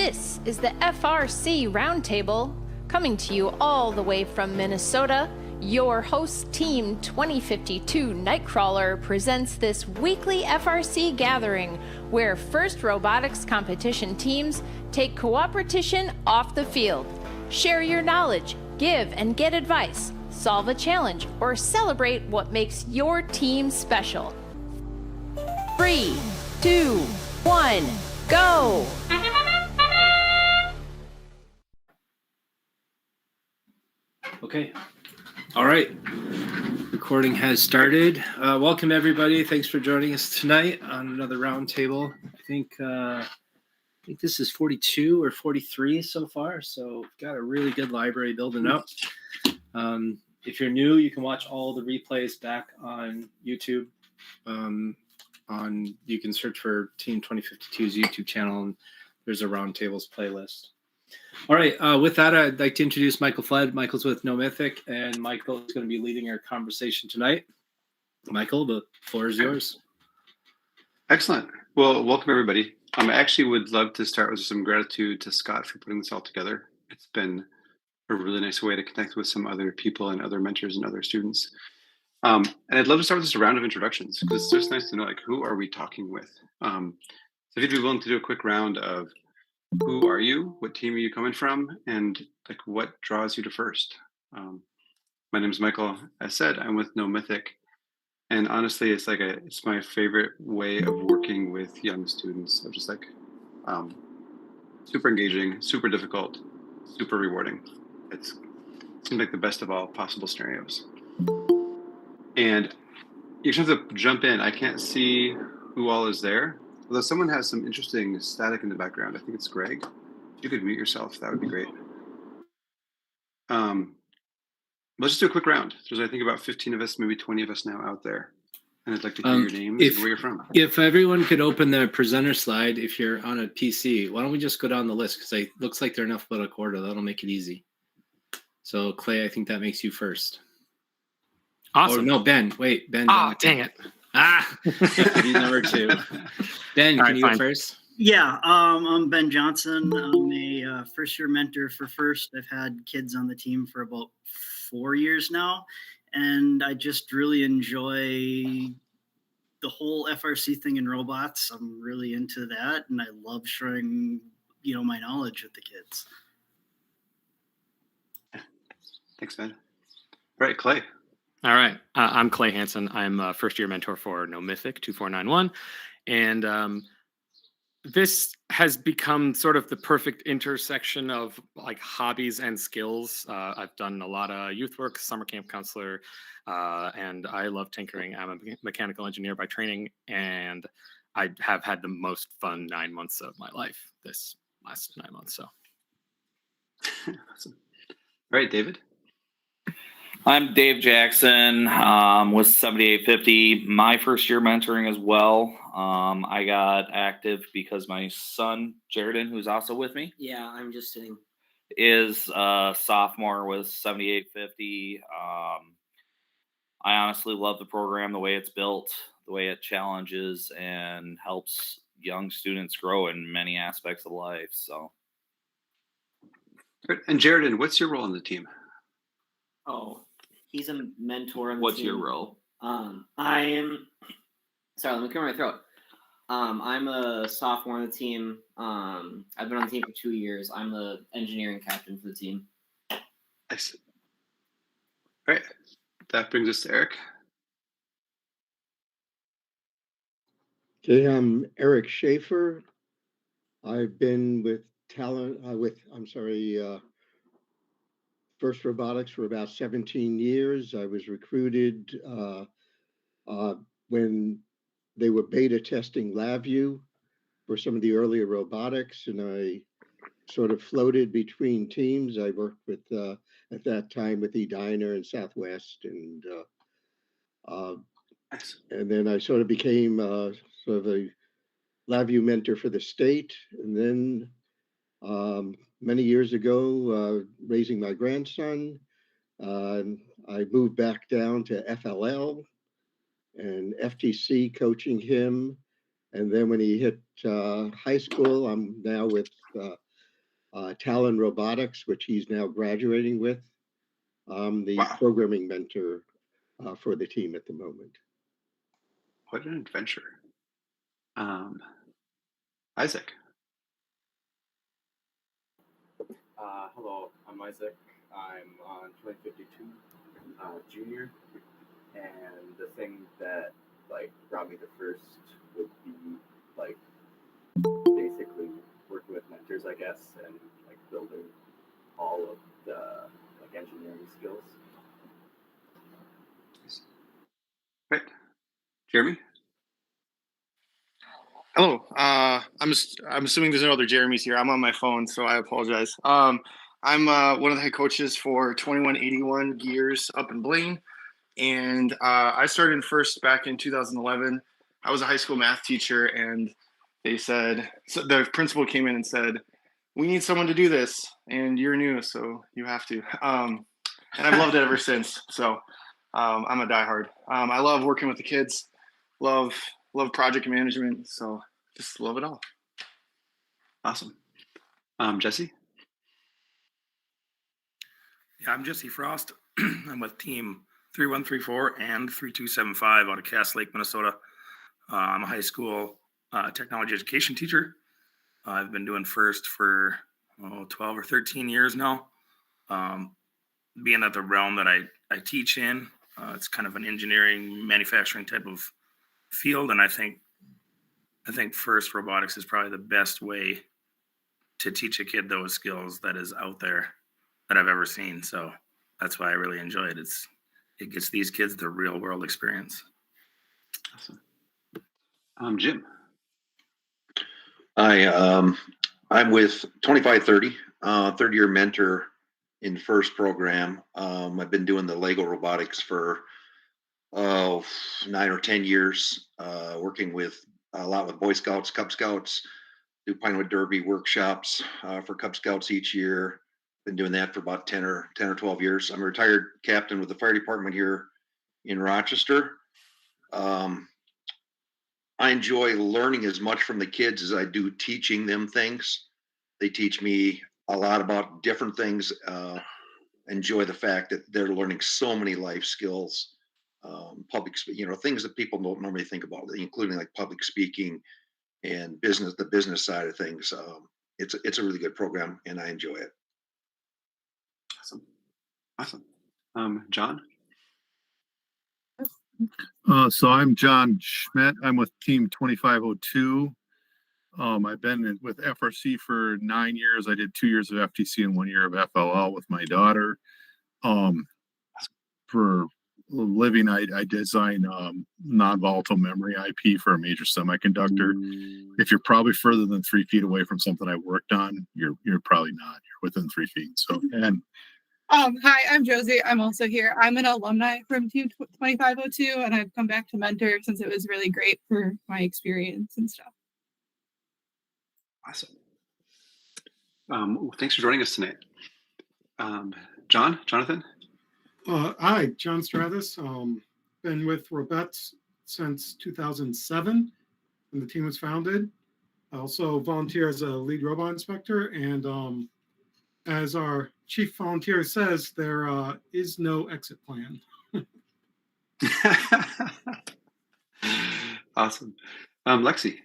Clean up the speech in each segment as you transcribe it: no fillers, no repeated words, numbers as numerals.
This is the FRC Roundtable, coming to you all the way from Minnesota. Your host team 2052 Nightcrawler presents this weekly FRC gathering where FIRST Robotics competition teams take cooperation off the field. Share your knowledge, give and get advice, solve a challenge, or celebrate what makes your team special. 3, 2, 1, go! Okay. All right. Recording has started. Welcome, everybody. Thanks for joining us tonight on another roundtable. I think this is 42 or 43 so far, so we've got a really good library building up. If you're new, you can watch all the replays back on YouTube. You can search for Team 2052's YouTube channel, and there's a roundtables playlist. All right. With that, I'd like to introduce Michael Flood. Michael's with NoMythic, and Michael is going to be leading our conversation tonight. Michael, the floor is yours. Excellent. Well, welcome, everybody. I actually would love to start with some gratitude to Scott for putting this all together. It's been a really nice way to connect with some other people and other mentors and other students. And I'd love to start with just a round of introductions, because it's just nice to know, like, who are we talking with? So if you'd be willing to do a quick round of who are you, what team are you coming from, and like what draws you to FIRST? My name is Michael. As said, I'm with NoMythic, and honestly, it's my favorite way of working with young students. Of just like super engaging, super difficult, super rewarding. It seems like the best of all possible scenarios. And you just have to jump in. I can't see who all is there. Although someone has some interesting static in the background. I think it's Greg. If you could mute yourself, that would be great. Let's just do a quick round. There's, I think, about 15 of us, maybe 20 of us now out there. And I'd like to hear your names and where you're from. If everyone could open the presenter slide, if you're on a PC, why don't we just go down the list? Because it looks like they're in alphabetical order. That'll make it easy. So, Clay, I think that makes you first. Awesome. Oh, no, Ben. Wait, Ben. Oh, dang it. He's number 2. Ben, can you go first? Yeah, I'm Ben Johnson. I'm a first-year mentor for FIRST. I've had kids on the team for about 4 years now, and I just really enjoy the whole FRC thing in robots. I'm really into that, and I love sharing, my knowledge with the kids. Thanks, Ben. All right, Clay. All right. I'm Clay Hansen. I'm a first-year mentor for NoMythic 2491. And this has become sort of the perfect intersection of like hobbies and skills. I've done a lot of youth work, summer camp counselor, and I love tinkering. I'm a mechanical engineer by training, and I have had the most fun 9 months of my life this last 9 months. So, Awesome. All right, David. I'm Dave Jackson with 7850. My first year mentoring as well. I got active because my son, Jaredin, who's also with me. Yeah, I'm just sitting. Is a sophomore with 7850. I honestly love the program, the way it's built, the way it challenges and helps young students grow in many aspects of life. So. And Jaredin, what's your role on the team? Oh, he's a mentor on the What's team. your role? I am. Sorry, let me clear my throat. I'm a sophomore on the team. I've been on the team for 2 years. I'm the engineering captain for the team. Nice. All right, that brings us to Eric. Okay, I'm Eric Schaefer. I've been with FIRST Robotics for about 17 years. I was recruited when they were beta testing LabVIEW for some of the earlier robotics, and I sort of floated between teams. I worked with, at that time, with eDiner and Southwest, and then I sort of became sort of a LabVIEW mentor for the state, and then many years ago, raising my grandson, I moved back down to FLL and FTC coaching him. And then when he hit high school, I'm now with Talon Robotics, which he's now graduating with. I'm the Wow. programming mentor for the team at the moment. What an adventure. Isaac. Hello, I'm Isaac. I'm on 2052 junior, and the thing that brought me to first would be basically working with mentors, I guess, and building all of the engineering skills. Right. Jeremy. Hello. I'm assuming there's no other Jeremys here. I'm on my phone, so I apologize. I'm one of the head coaches for 2181 Gears up in Blaine, and I started in first back in 2011. I was a high school math teacher, and they said, so the principal came in and said, "We need someone to do this, and you're new, so you have to." And I've loved it ever since. So I'm a diehard. I love working with the kids. Love project management, so just love it all. Awesome. Jesse? Yeah, I'm Jesse Frost. I'm with team 3134 and 3275 out of Cass Lake, Minnesota. I'm a high school technology education teacher. I've been doing first for 12 or 13 years now. Being that the realm that I teach in, it's kind of an engineering, manufacturing type of field, and I think FIRST robotics is probably the best way to teach a kid those skills that is out there that I've ever seen. So that's why I really enjoy it. It gets these kids the real world experience. Awesome. Jim. Hi, I'm with 2530, third year mentor in FIRST program. I've been doing the Lego robotics for 9 or 10 years, working with a lot with Boy Scouts, Cub Scouts, do Pinewood Derby workshops for Cub Scouts each year. Been doing that for about 10 or 12 years. I'm a retired captain with the fire department here in Rochester. I enjoy learning as much from the kids as I do teaching them things. They teach me a lot about different things. Enjoy the fact that they're learning so many life skills, things that people don't normally think about, including like public speaking and the business side of things. It's a really good program, and I enjoy it. Awesome. John? So I'm John Schmidt. I'm with Team 2502. I've been with FRC for 9 years. I did 2 years of FTC and 1 year of FLL with my daughter. For a living, I design non-volatile memory IP for a major semiconductor. If you're probably further than 3 feet away from something I worked on, you're probably not. You're within 3 feet. So, and hi, I'm Josie. I'm also here. I'm an alumni from Team 2502, and I've come back to mentor since it was really great for my experience and stuff. Awesome. Thanks for joining us tonight. Jonathan? Hi, John Strathis. Been with Robettes since 2007 when the team was founded. I also volunteer as a lead robot inspector, and as our chief volunteer says, there is no exit plan. Awesome. Lexi.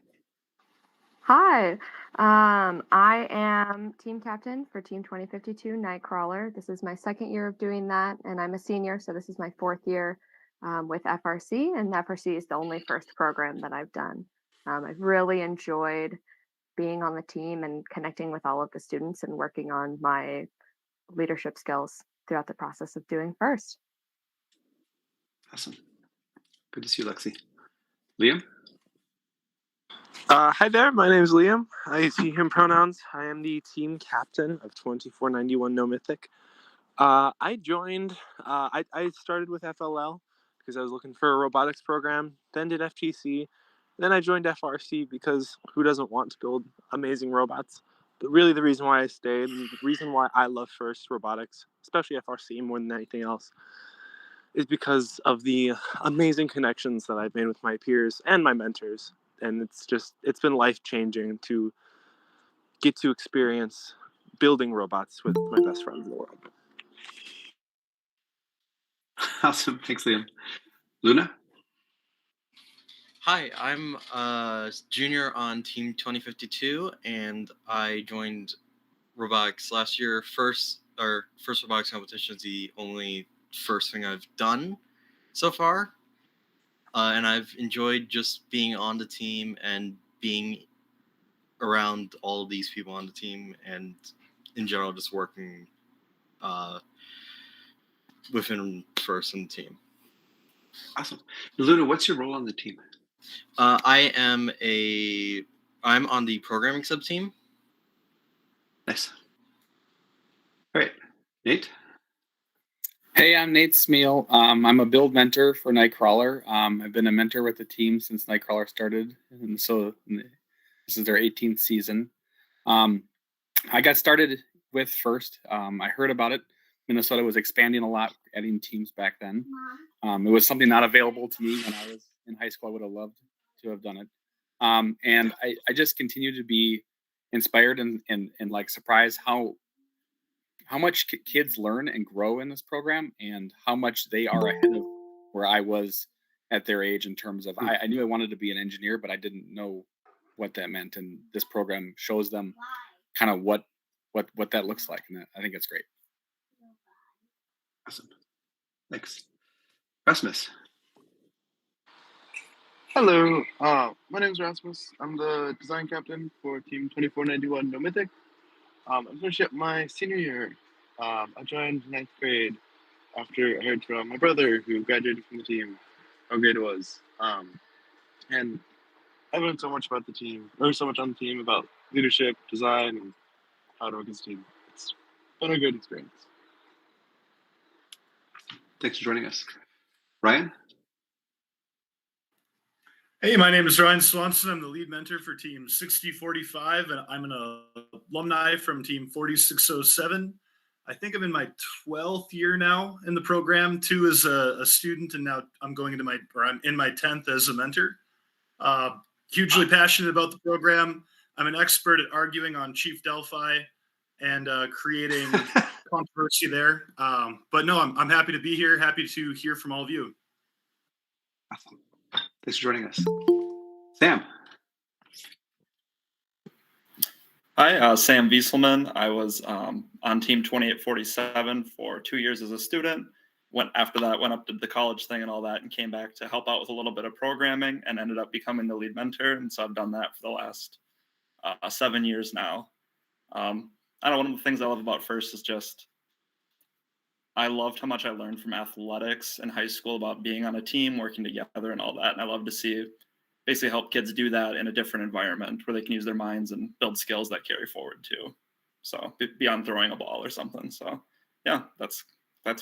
Hi, I am team captain for Team 2052 Nightcrawler. This is my second year of doing that, and I'm a senior, so this is my 4th year with FRC, and FRC is the only FIRST program that I've done. I've really enjoyed being on the team and connecting with all of the students and working on my leadership skills throughout the process of doing FIRST. Awesome. Good to see you, Lexi. Liam? Hi there, my name is Liam. I use he, him pronouns. I am the team captain of 2491 NoMythic. I joined, I started with FLL because I was looking for a robotics program, then did FTC, then I joined FRC because who doesn't want to build amazing robots? But really the reason why I stayed, and the reason why I love FIRST robotics, especially FRC more than anything else, is because of the amazing connections that I've made with my peers and my mentors. And it's been life-changing to get to experience building robots with my best friends in the world. Awesome. Thanks, Liam. Luna? Hi, I'm a junior on Team 2052, and I joined robotics last year. First robotics competition is the only first thing I've done so far, and I've enjoyed just being on the team and being around all of these people on the team, and in general, just working within first in the team. Awesome. Luna, what's your role on the team? I'm on the programming sub team. Nice. All right, Nate. Hey, I'm Nate Smeal. I'm a build mentor for Nightcrawler. I've been a mentor with the team since Nightcrawler started, and so this is their 18th season. I got started with first. I heard about it. Minnesota was expanding a lot, adding teams back then. It was something not available to me when I was in high school. I would have loved to have done it. And I just continue to be inspired and like surprised how much kids learn and grow in this program, and how much they are ahead of where I was at their age in terms of I knew I wanted to be an engineer, but I didn't know what that meant. And this program shows them kind of what that looks like. And I think it's great. Awesome. Thanks. Rasmus. Hello, my name is Rasmus. I'm the design captain for Team 2491 NoMythic. I'm finishing up my senior year. I joined 9th grade after I heard from my brother who graduated from the team how great it was. And I learned so much about the team, learned so much on the team about leadership, design, and how to work as a team. It's been a good experience. Thanks for joining us. Ryan? Hey, my name is Ryan Swanson. I'm the lead mentor for Team 6045, and I'm an alumni from Team 4607. I think I'm in my 12th year now in the program, 2 as a student, and now I'm in my 10th as a mentor. Hugely passionate about the program. I'm an expert at arguing on Chief Delphi and creating controversy there. But no, I'm happy to be here. Happy to hear from all of you. Awesome. Thanks for joining us. Sam. Hi, Sam Wieselman. I was on Team 2847 for 2 years as a student. After that, went up to the college thing and all that, and came back to help out with a little bit of programming, and ended up becoming the lead mentor. And so I've done that for the last 7 years now. I know one of the things I love about FIRST is just I loved how much I learned from athletics in high school about being on a team, working together, and all that. And I love to see basically help kids do that in a different environment where they can use their minds and build skills that carry forward too. So beyond throwing a ball or something. So yeah, that's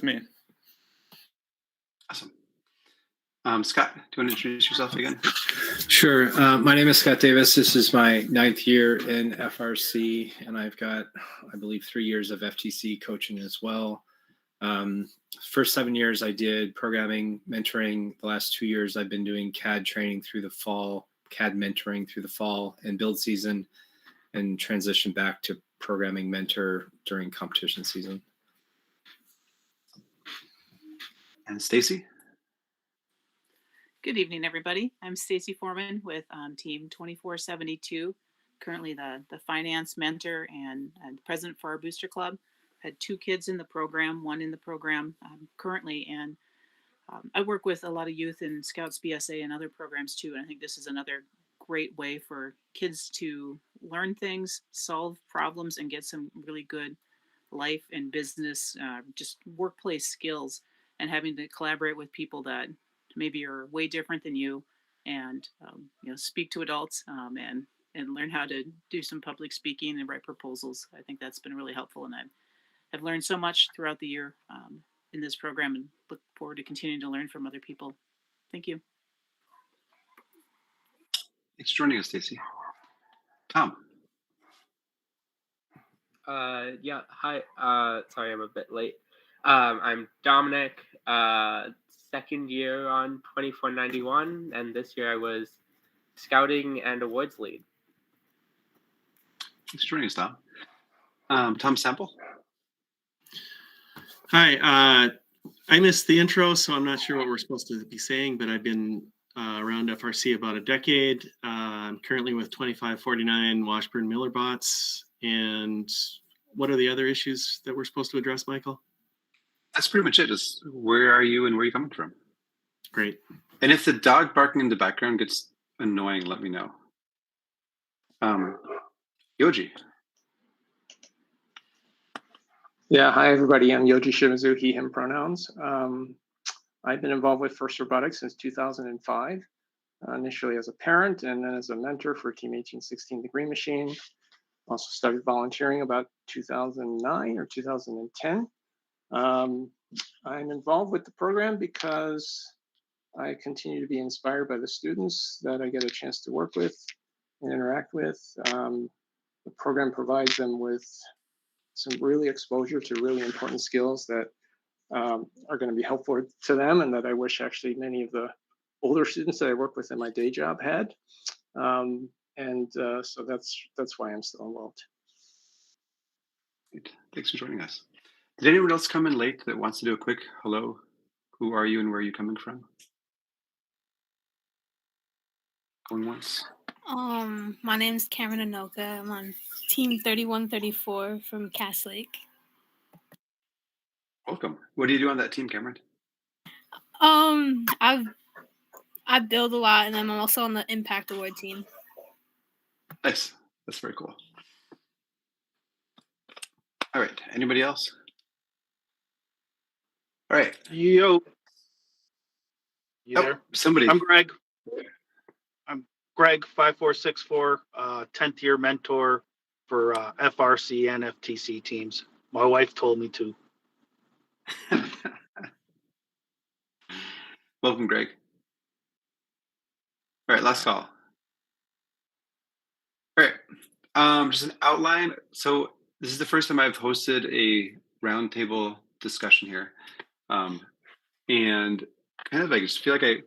me. Awesome. Scott, do you want to introduce yourself again? Sure. My name is Scott Davis. This is my 9th year in FRC, and I've got, I believe, 3 years of FTC coaching as well. First 7 years I did programming mentoring. The last 2 years I've been doing CAD training through the fall, CAD mentoring through the fall and build season, and transition back to programming mentor during competition season. And Stacy? Good evening, everybody. I'm Stacy Foreman with Team 2472, currently the finance mentor and president for our booster club. Had 2 kids in the program, 1 in the program currently, and I work with a lot of youth in Scouts BSA and other programs too, and I think this is another great way for kids to learn things, solve problems, and get some really good life and business, just workplace skills, and having to collaborate with people that maybe are way different than you, and speak to adults and learn how to do some public speaking and write proposals. I think that's been really helpful, and I've learned so much throughout the year in this program, and look forward to continuing to learn from other people. Thank you. Thanks for joining us, Stacy. Tom. Yeah, hi. Sorry, I'm a bit late. I'm Dominic, 2nd year on 2491, and this year I was scouting and awards lead. Thanks for joining us, Tom. Tom Sample. Hi, I missed the intro, so I'm not sure what we're supposed to be saying, but I've been around FRC about a decade. I'm currently with 2549 Washburn Miller bots. And what are the other issues that we're supposed to address, Michael? That's pretty much it. Just where are you and where are you coming from? Great. And if the dog barking in the background gets annoying, let me know. Yoji. Yeah, hi everybody. I'm Yoji Shimizu, he, him pronouns. I've been involved with First Robotics since 2005, initially as a parent and then as a mentor for Team 1816 The Green Machine. Also started volunteering about 2009 or 2010. I'm involved with the program because I continue to be inspired by the students that I get a chance to work with and interact with. The program provides them with some really exposure to really important skills that are going to be helpful to them, and that I wish actually many of the older students that I work with in my day job had. So that's why I'm still involved. Thanks for joining us. Did anyone else come in late that wants to do a quick hello? Who are you and where are you coming from? Going once. My name is Cameron Anoka. I'm on Team 3134 from Cass Lake. Welcome. What do you do on that team, Cameron? I build a lot, and I'm also on the Impact Award team. Nice. That's very cool. All right. Anybody else? All right. Yo. You Oh, there? somebody. I'm Greg. I'm Greg, 5464, 10th year mentor for FRC and FTC teams. My wife told me to. Welcome, Greg. All right, last call. All right, just an outline. So this is the first time I've hosted a roundtable discussion here. And kind of, I just feel like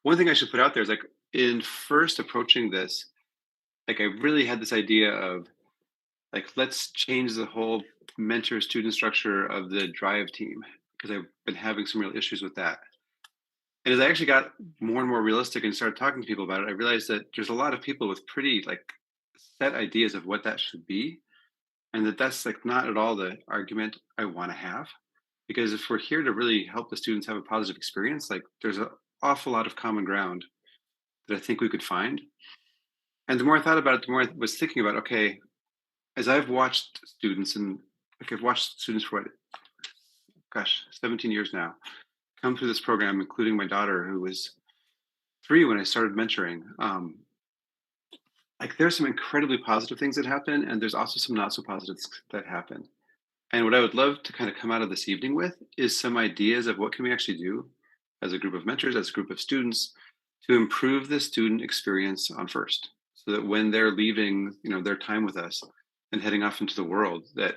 one thing I should put out there is like in first approaching this, like I really had this idea of like, let's change the whole mentor-student structure of the drive team, because I've been having some real issues with that. And as I actually got more and more realistic and started talking to people about it, I realized that there's a lot of people with pretty like set ideas of what that should be, and that's like not at all the argument I want to have. Because if we're here to really help the students have a positive experience, like there's an awful lot of common ground that I think we could find. And the more I thought about it, the more I was thinking about, okay, as I've watched students, and like I've watched students for 17 years now, come through this program, including my daughter, who was 3 when I started mentoring. Like there's some incredibly positive things that happen, and there's also some not so positive that happen. And what I would love to kind of come out of this evening with is some ideas of what can we actually do as a group of mentors, as a group of students, to improve the student experience on first, so that when they're leaving, their time with us and heading off into the world, that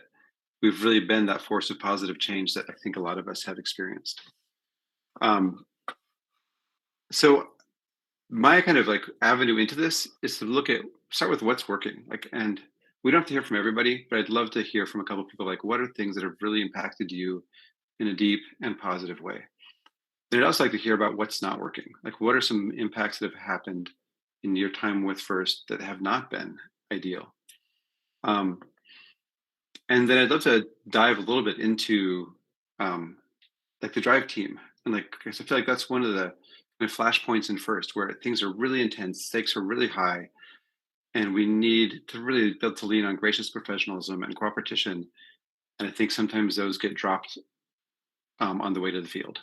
we've really been that force of positive change that I think a lot of us have experienced. So my kind of like avenue into this is to start with what's working. And we don't have to hear from everybody, but I'd love to hear from a couple of people, like what are things that have really impacted you in a deep and positive way. And I'd also like to hear about what's not working. Like what are some impacts that have happened in your time with First that have not been ideal? And then I'd love to dive a little bit into like the drive team. And like, I feel like that's one of the flashpoints in First where things are really intense, stakes are really high, and we need to really be able to lean on gracious professionalism and cooperation. And I think sometimes those get dropped on the way to the field.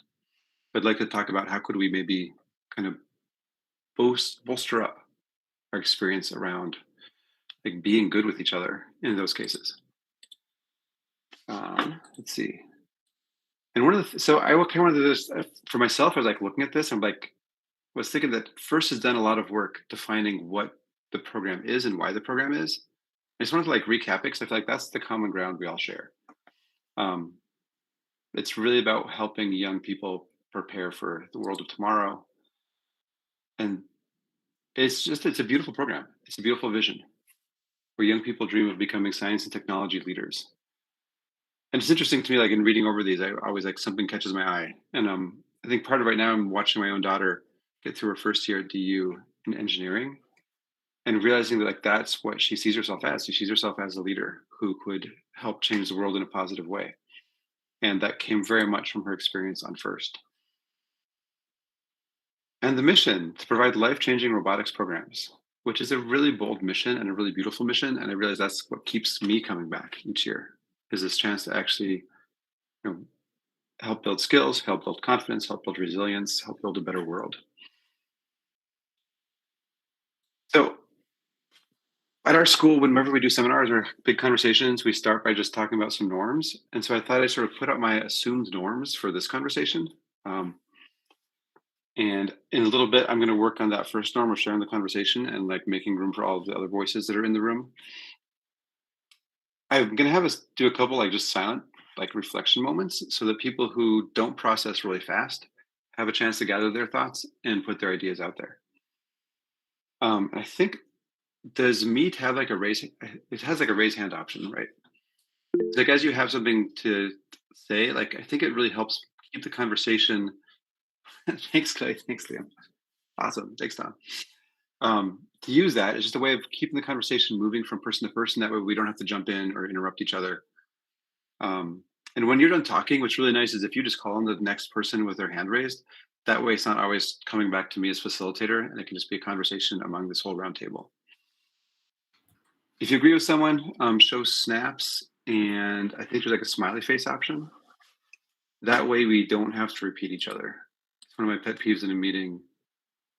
I'd like to talk about how could we maybe kind of bolster up our experience around like being good with each other in those cases. Let's see. And one of the so I kind of wanted to this for myself. I was like looking at this. I was thinking that First has done a lot of work defining what the program is and why the program is. I just wanted to like recap it because I feel like that's the common ground we all share. It's really about helping young people prepare for the world of tomorrow. And it's a beautiful program. It's a beautiful vision. where young people dream of becoming science and technology leaders. And it's interesting to me, like in reading over these, I always like something catches my eye. And I think part of right now I'm watching my own daughter get through her first year at DU in engineering and realizing that like that's what she sees herself as. She sees herself as a leader who could help change the world in a positive way. And that came very much from her experience on FIRST. And the mission to provide life-changing robotics programs, which is a really bold mission and a really beautiful mission. And I realize that's what keeps me coming back each year, is this chance to actually, you know, help build skills, help build confidence, help build resilience, help build a better world. So at our school, whenever we do seminars or big conversations, we start by just talking about some norms. And so I thought I'd sort of put up my assumed norms for this conversation. And in a little bit, I'm going to work on that first norm of sharing the conversation and like making room for all of the other voices that are in the room. I'm going to have us do a couple like just silent like reflection moments so that people who don't process really fast have a chance to gather their thoughts and put their ideas out there. I think, does Meet have like a raise? It has like a raise hand option, right? It's like as you have something to say, like I think it really helps keep the conversation. Thanks, Clay. Thanks, Liam. Awesome. Thanks, Tom. To use that is just a way of keeping the conversation moving from person to person. That way we don't have to jump in or interrupt each other. And when you're done talking, what's really nice is if you just call on the next person with their hand raised, that way it's not always coming back to me as facilitator, and it can just be a conversation among this whole round table. If you agree with someone, show snaps, and I think there's like a smiley face option. That way we don't have to repeat each other. It's one of my pet peeves in a meeting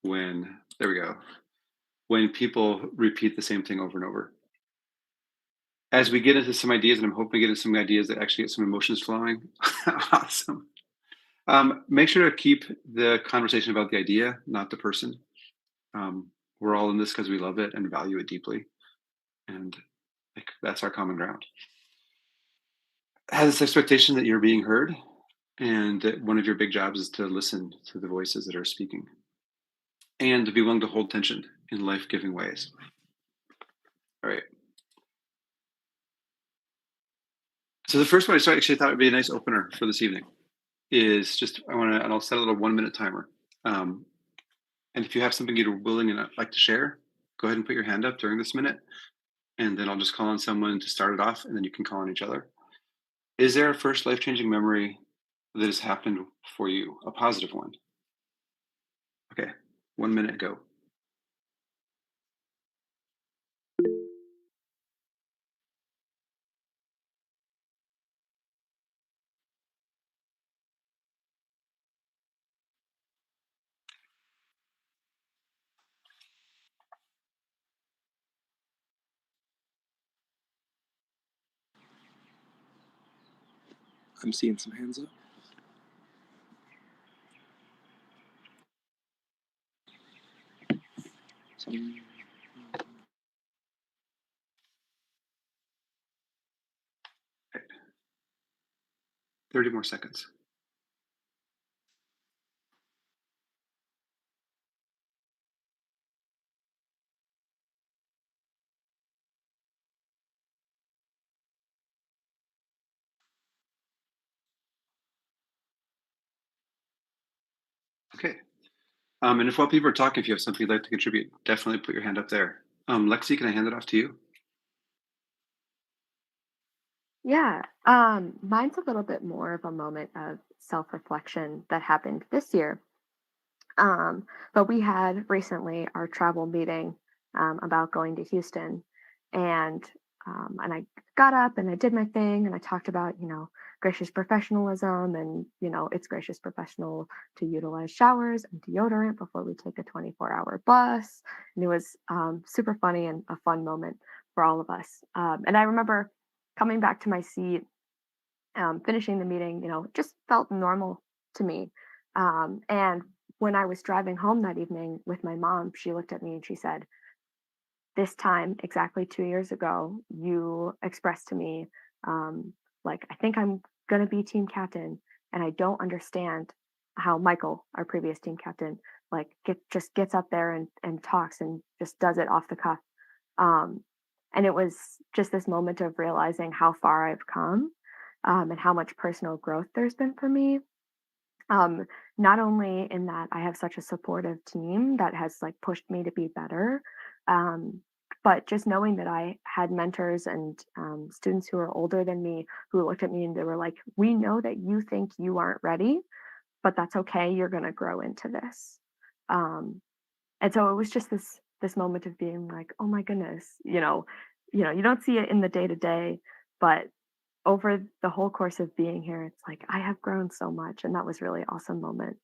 when, there we go, when people repeat the same thing over and over. As we get into some ideas, and I'm hoping we get into some ideas that actually get some emotions flowing. Awesome. Make sure to keep the conversation about the idea, not the person. We're all in this because we love it and value it deeply. And like, that's our common ground. Have this expectation that you're being heard, and that one of your big jobs is to listen to the voices that are speaking and to be willing to hold tension in life-giving ways. All right. So the first one I actually thought would be a nice opener for this evening is just, and I'll set a little 1-minute timer. And if you have something you're willing and like to share, go ahead and put your hand up during this minute. And then I'll just call on someone to start it off, and then you can call on each other. Is there a first life-changing memory that has happened for you, a positive one? Okay, 1 minute, go. I'm seeing some hands up. Okay. 30 more seconds. Okay. And if while people are talking, if you have something you'd like to contribute, definitely put your hand up there. Lexi, can I hand it off to you? Yeah, mine's a little bit more of a moment of self-reflection that happened this year. But we had recently our travel meeting about going to Houston, and I got up and I did my thing and I talked about gracious professionalism and it's gracious professional to utilize showers and deodorant before we take a 24-hour bus, and it was super funny and a fun moment for all of us. And I remember coming back to my seat, finishing the meeting, just felt normal to me. And when I was driving home that evening with my mom, she looked at me and she said, "This time, exactly 2 years ago, you expressed to me, like, I think I'm going to be team captain. And I don't understand how Michael, our previous team captain, like, just gets up there and talks and just does it off the cuff." Um, And it was just this moment of realizing how far I've come, and how much personal growth there's been for me. Not only in that I have such a supportive team that has like pushed me to be better, um, but just knowing that I had mentors and students who are older than me who looked at me and they were like, "We know that you think you aren't ready, but that's okay. You're going to grow into this." Um, and so it was just this moment of being like, "Oh my goodness," you don't see it in the day to day, but over the whole course of being here, it's like I have grown so much, and that was really awesome moment.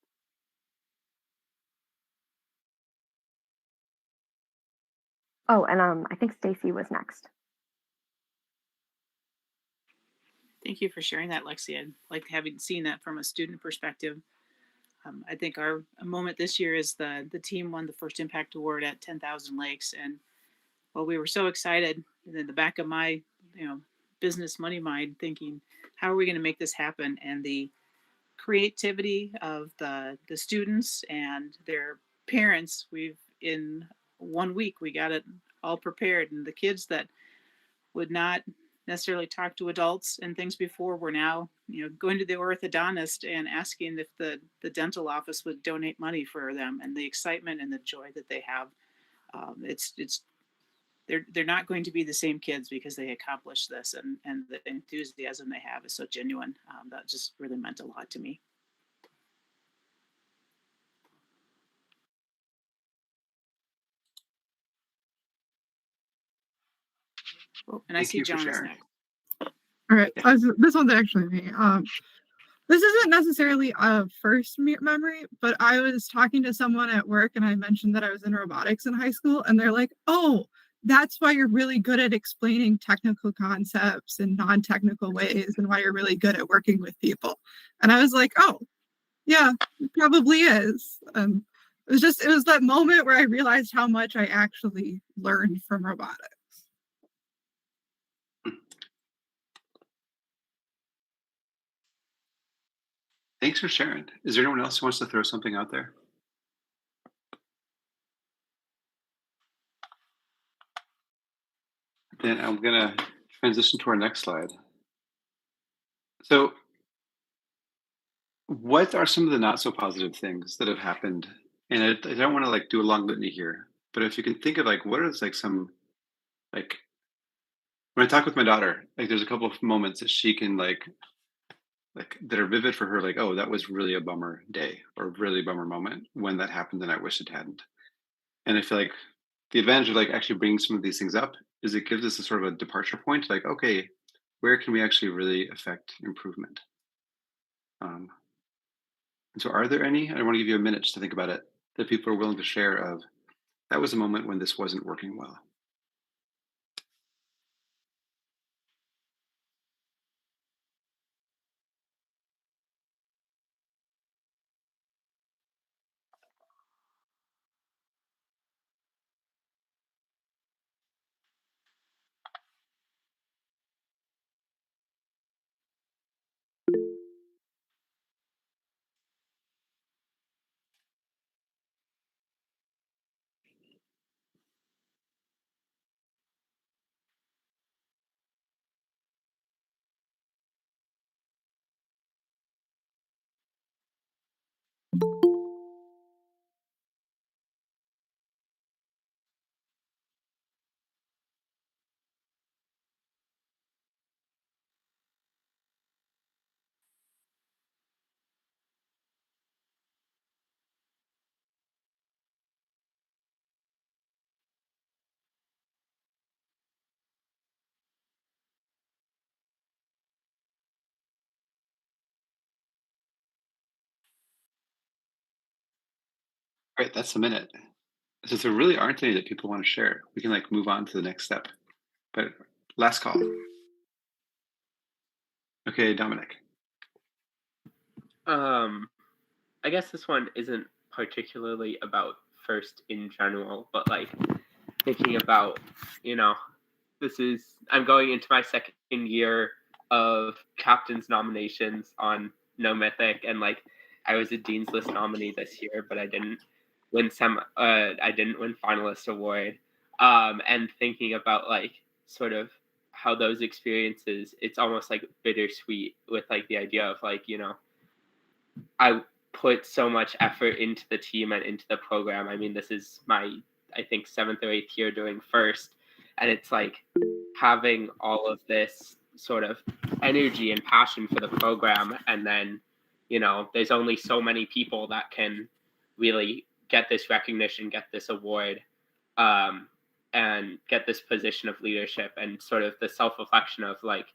Oh, and I think Stacy was next. Thank you for sharing that, Lexi. I'd like having seen that from a student perspective. I think our moment this year is the team won the first impact award at 10,000 Lakes, and well, we were so excited. In the back of my business money mind, thinking, how are we going to make this happen? And the creativity of the students and their parents, we've in 1 week we got it all prepared, and the kids that would not necessarily talk to adults and things before were now going to the orthodontist and asking if the dental office would donate money for them, and the excitement and the joy that they have. It's they're not going to be the same kids because they accomplished this, and the enthusiasm they have is so genuine. That just really meant a lot to me. Oh, and I Thank see you for John is sharing. next. All right, this one's actually me. This isn't necessarily a first memory, but I was talking to someone at work and I mentioned that I was in robotics in high school, and they're like, "Oh, that's why you're really good at explaining technical concepts in non-technical ways and why you're really good at working with people." And I was like, "Oh, yeah, it probably is." It was that moment where I realized how much I actually learned from robotics. Thanks for sharing. Is there anyone else who wants to throw something out there? Then I'm gonna transition to our next slide. So, what are some of the not so positive things that have happened? And I don't want to like do a long litany here, but if you can think of like what is like some like when I talk with my daughter, like there's a couple of moments that she can like that are vivid for her, like, oh, that was really a bummer day or really bummer moment when that happened and I wish it hadn't. And I feel like the advantage of like actually bringing some of these things up is it gives us a sort of a departure point, like, okay, where can we actually really affect improvement? Um, and so are there any, I want to give you a minute just to think about it, that people are willing to share of that was a moment when this wasn't working well. All right, that's a minute. Since there really aren't any that people want to share, we can like move on to the next step. But last call. Okay, Dominic. I guess this one isn't particularly about first in general, but like thinking about, I'm going into my second year of captain's nominations on NoMythic, and like I was a Dean's List nominee this year, but I didn't win finalist award. And thinking about like sort of how those experiences, it's almost like bittersweet with like the idea of like, I put so much effort into the team and into the program. I mean, this is my, I think, 7th or 8th year doing first. And it's like having all of this sort of energy and passion for the program. And then, there's only so many people that can really get this recognition, get this award, and get this position of leadership, and sort of the self-reflection of like,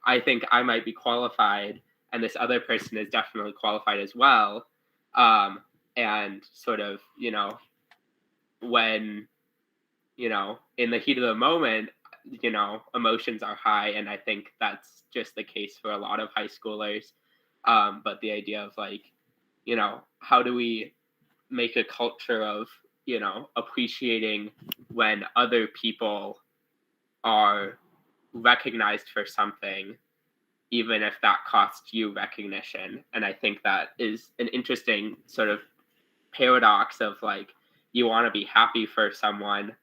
I think I might be qualified and this other person is definitely qualified as well. And sort of, when, in the heat of the moment, emotions are high. And I think that's just the case for a lot of high schoolers. But the idea of like, how do we make a culture of, appreciating when other people are recognized for something, even if that costs you recognition. And I think that is an interesting sort of paradox of like, you want to be happy for someone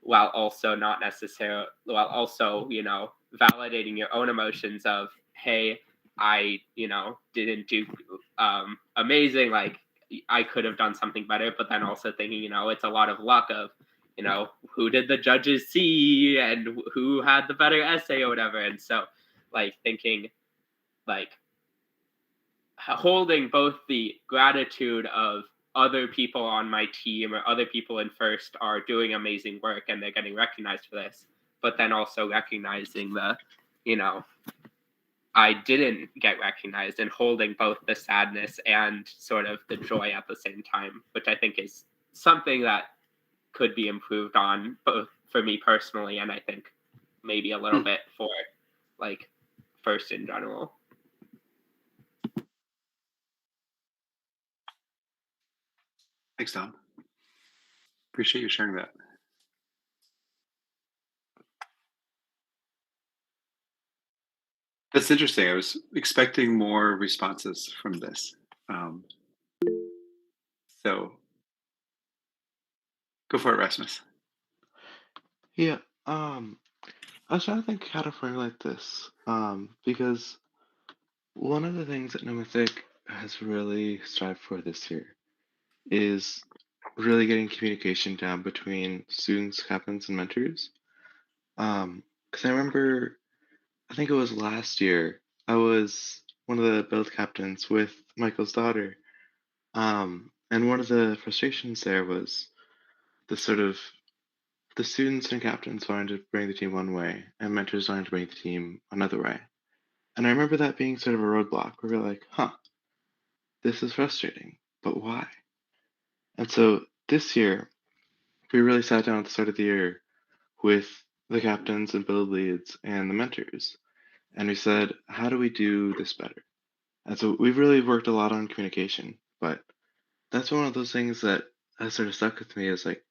while also not necessarily, while also, validating your own emotions of, hey, I, didn't do amazing. Like, I could have done something better, but then also thinking, it's a lot of luck of, who did the judges see and who had the better essay or whatever. And so like thinking like holding both the gratitude of other people on my team or other people in first are doing amazing work and they're getting recognized for this, but then also recognizing the, I didn't get recognized, and holding both the sadness and sort of the joy at the same time, which I think is something that could be improved on both for me personally and I think maybe a little bit for like first in general. Thanks, Tom. Appreciate you sharing that. That's interesting. I was expecting more responses from this. So go for it, Rasmus. Yeah, I was trying to think how to formulate this, because one of the things that NoMythic has really strived for this year is really getting communication down between students, captains, and mentors. Because I remember, I think it was last year, I was one of the build captains with Michael's daughter, and one of the frustrations there was the sort of the students and captains wanted to bring the team one way, and mentors wanted to bring the team another way. And I remember that being sort of a roadblock where we're like, huh, this is frustrating, but why? And so this year, we really sat down at the start of the year with the captains and build leads and the mentors. And we said, how do we do this better? And so we've really worked a lot on communication, but that's one of those things that has sort of stuck with me is like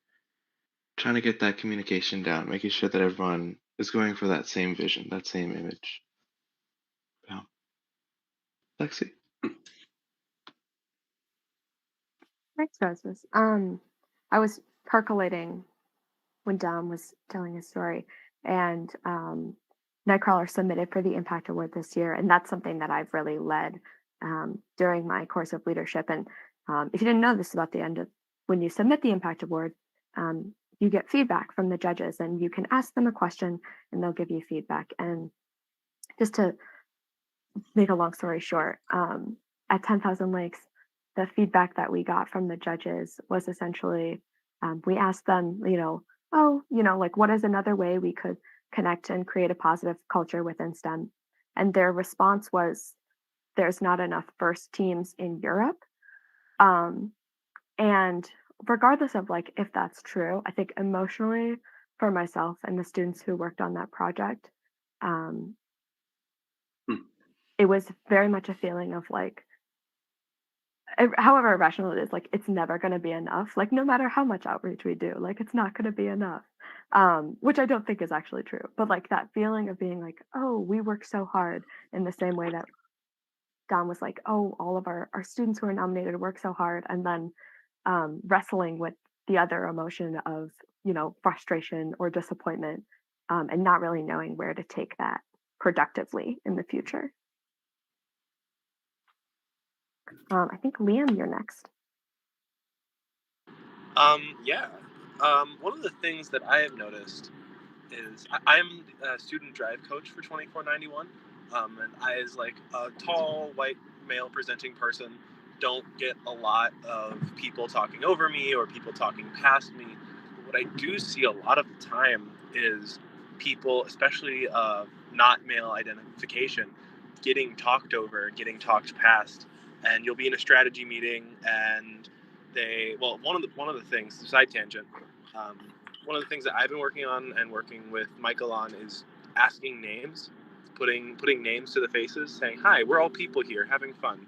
trying to get that communication down, making sure that everyone is going for that same vision, that same image. Yeah. Lexi? Thanks, Rasmus. I was percolating when Dom was telling his story, and Nightcrawler submitted for the Impact Award this year, and that's something that I've really led during my course of leadership. And if you didn't know this, about the end of when you submit the Impact Award, you get feedback from the judges, and you can ask them a question, and they'll give you feedback. And just to make a long story short, at 10,000 Lakes, the feedback that we got from the judges was essentially, we asked them, like, what is another way we could connect and create a positive culture within STEM? And their response was, there's not enough first teams in Europe. And regardless of like if that's true, I think emotionally for myself and the students who worked on that project, it was very much a feeling of like, however irrational it is, like it's never going to be enough. Like no matter how much outreach we do, like it's not going to be enough. Which I don't think is actually true. But like that feeling of being like, oh, we work so hard, in the same way that Don was like, oh, all of our students who are nominated work so hard, and then wrestling with the other emotion of, frustration or disappointment and not really knowing where to take that productively in the future. I think Liam, you're next. Yeah. One of the things that I have noticed is I'm a student drive coach for 2491. And I, as like a tall, white, male presenting person, don't get a lot of people talking over me or people talking past me. But what I do see a lot of the time is people, especially not male identification, getting talked over, getting talked past. And you'll be in a strategy meeting and one of the things, side tangent, one of the things that I've been working on and working with Michael on is asking names, putting names to the faces, saying, "Hi, we're all people here, having fun."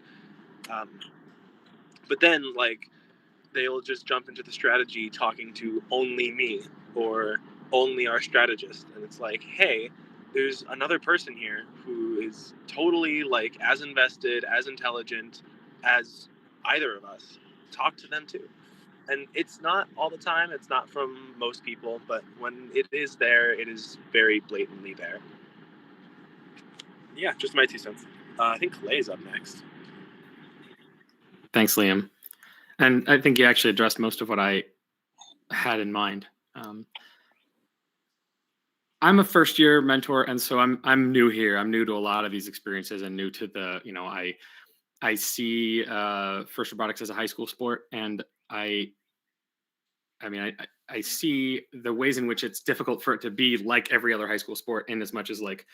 But then, like, they'll just jump into the strategy talking to only me or only our strategist, and it's like, hey, there's another person here who is totally like as invested, as intelligent as either of us. Talk to them too. And it's not all the time, it's not from most people, but when it is there, it is very blatantly there. Yeah, just my 2 cents. I think Clay's up next. Thanks, Liam. And I think you actually addressed most of what I had in mind. I'm a first year mentor, and so I'm new here. I'm new to a lot of these experiences and new to the, I see FIRST Robotics as a high school sport, and I see the ways in which it's difficult for it to be like every other high school sport, in as much as like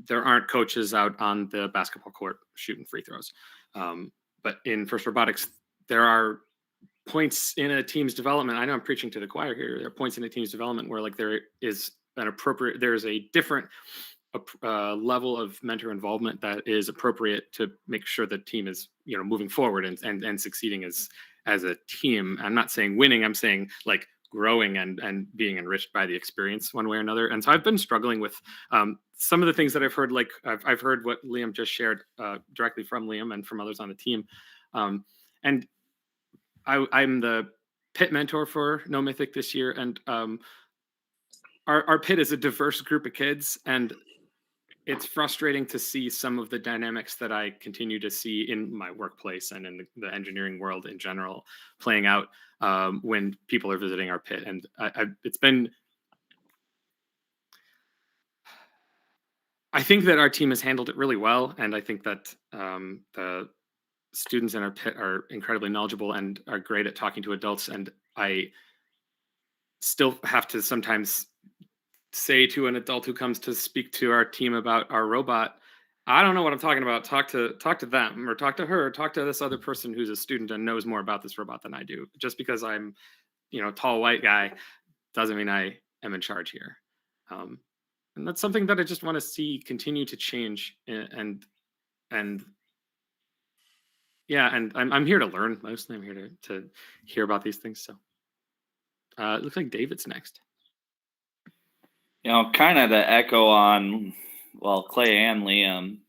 there aren't coaches out on the basketball court shooting free throws. But in FIRST Robotics, there are points in a team's development. I know I'm preaching to the choir here. There are points in a team's development where like there is a different level of mentor involvement that is appropriate to make sure the team is, moving forward and succeeding as a team. I'm not saying winning, I'm saying like growing and being enriched by the experience one way or another. And so I've been struggling with some of the things that I've heard, like I've heard what Liam just shared directly from Liam and from others on the team. And I'm the pit mentor for NoMythic this year. And our pit is a diverse group of kids, and it's frustrating to see some of the dynamics that I continue to see in my workplace and in the engineering world in general playing out when people are visiting our pit. And I think that our team has handled it really well. And I think that the students in our pit are incredibly knowledgeable and are great at talking to adults. And I still have to sometimes say to an adult who comes to speak to our team about our robot, I don't know what I'm talking about. Talk to them, or talk to her, talk to this other person who's a student and knows more about this robot than I do. Just because I'm, tall white guy doesn't mean I am in charge here. And that's something that I just want to see continue to change. And yeah, and I'm here to learn mostly. I'm here to hear about these things. So it looks like David's next. Kind of to echo on, Clay and Liam,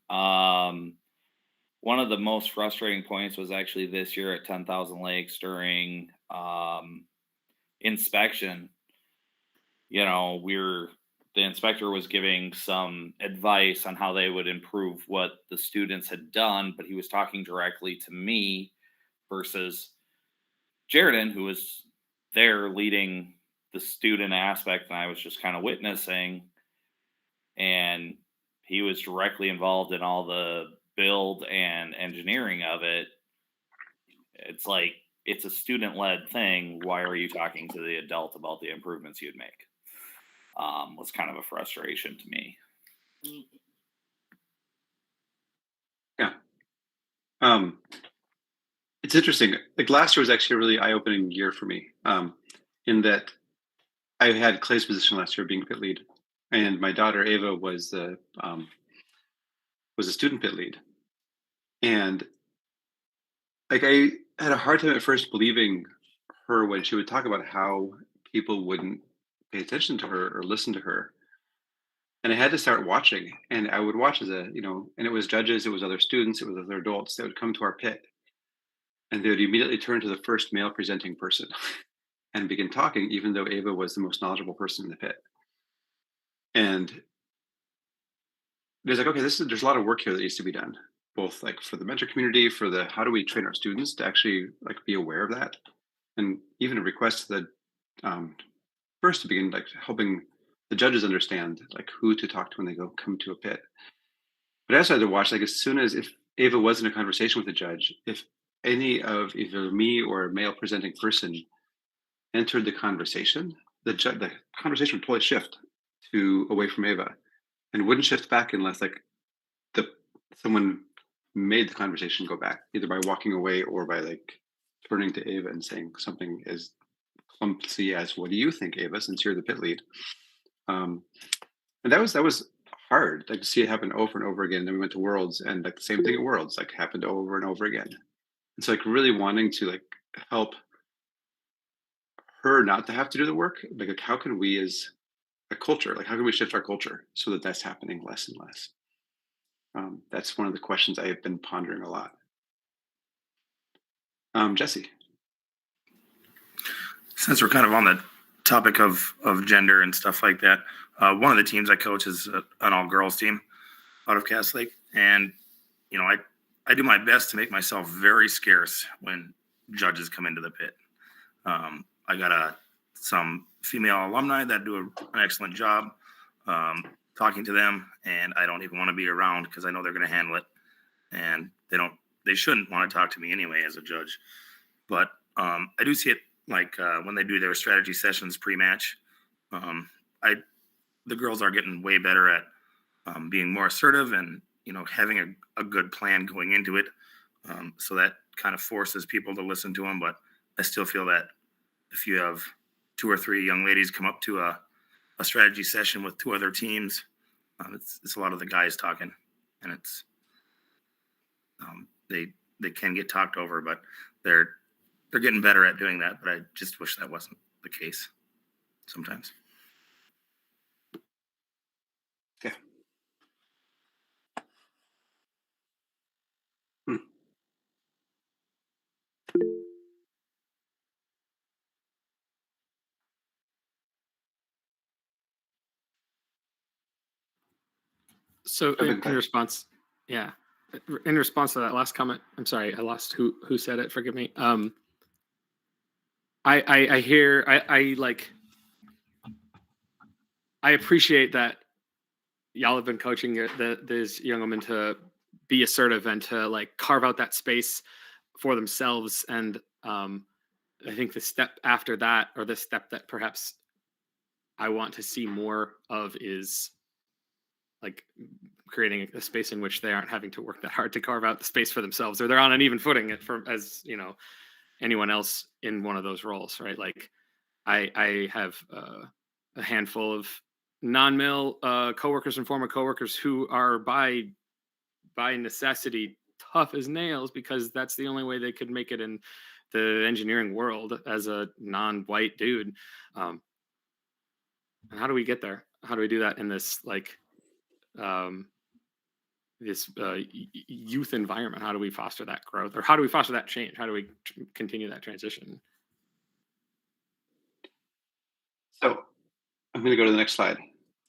one of the most frustrating points was actually this year at 10,000 Lakes during inspection. The inspector was giving some advice on how they would improve what the students had done, but he was talking directly to me versus Jaredon, who was there leading the student aspect, and I was just kind of witnessing, and he was directly involved in all the build and engineering of it. It's like, it's a student-led thing. Why are you talking to the adult about the improvements you'd make? Was kind of a frustration to me. Yeah. It's interesting. Like last year was actually a really eye-opening year for me, in that I had Clay's position last year being pit lead, and my daughter Ava was a student pit lead, and like I had a hard time at first believing her when she would talk about how people wouldn't pay attention to her or listen to her. And I had to start watching, and I would watch and it was judges, it was other students, it was other adults that would come to our pit, and they would immediately turn to the first male presenting person and begin talking, even though Ava was the most knowledgeable person in the pit. And there's like, okay, there's a lot of work here that needs to be done, both like for the mentor community, for the how do we train our students to actually like be aware of that, and even a request that first to begin like helping the judges understand like who to talk to when they come to a pit. But I also had to watch like as soon as if Ava was in a conversation with the judge, if any of either me or a male presenting person entered the conversation, the conversation would totally shift to away from Ava, and wouldn't shift back unless like the someone made the conversation go back, either by walking away or by like turning to Ava and saying something as clumsy as, "What do you think, Ava? Since you're the pit lead." And that was hard, like to see it happen over and over again. Then we went to Worlds, and like the same thing at Worlds, like happened over and over again. It's like really wanting to like help her not to have to do the work. Like how can we as a culture, like how can we shift our culture so that that's happening less and less? That's one of the questions I have been pondering a lot. Jesse. Since we're kind of on the topic of gender and stuff like that, one of the teams I coach is an all girls team out of Cass Lake, and you know I do my best to make myself very scarce when judges come into the pit. I got some female alumni that do an excellent job talking to them, and I don't even want to be around because I know they're going to handle it, and they shouldn't want to talk to me anyway as a judge. But I do see it like when they do their strategy sessions pre-match. The girls are getting way better at being more assertive and having a good plan going into it. So that kind of forces people to listen to them. But I still feel that if you have 2 or 3 young ladies come up to a strategy session with 2 other teams, it's a lot of the guys talking, and it's they can get talked over, but they're getting better at doing that. But I just wish that wasn't the case sometimes. Yeah. So in response, yeah, in response to that last comment, I'm sorry, I lost who said it. Forgive me. I hear I appreciate that y'all have been coaching these young women to be assertive and to like carve out that space for themselves. And I think the step after that, or the step that perhaps I want to see more of, is like creating a space in which they aren't having to work that hard to carve out the space for themselves, or they're on an even footing as anyone else in one of those roles, right? Like I have a handful of non-male coworkers and former coworkers who are by necessity tough as nails, because that's the only way they could make it in the engineering world as a non-white dude. And how do we get there? How do we do that in this this youth environment? How do we foster that growth, or how do we foster that change? How do we continue that transition? So I'm going to go to the next slide.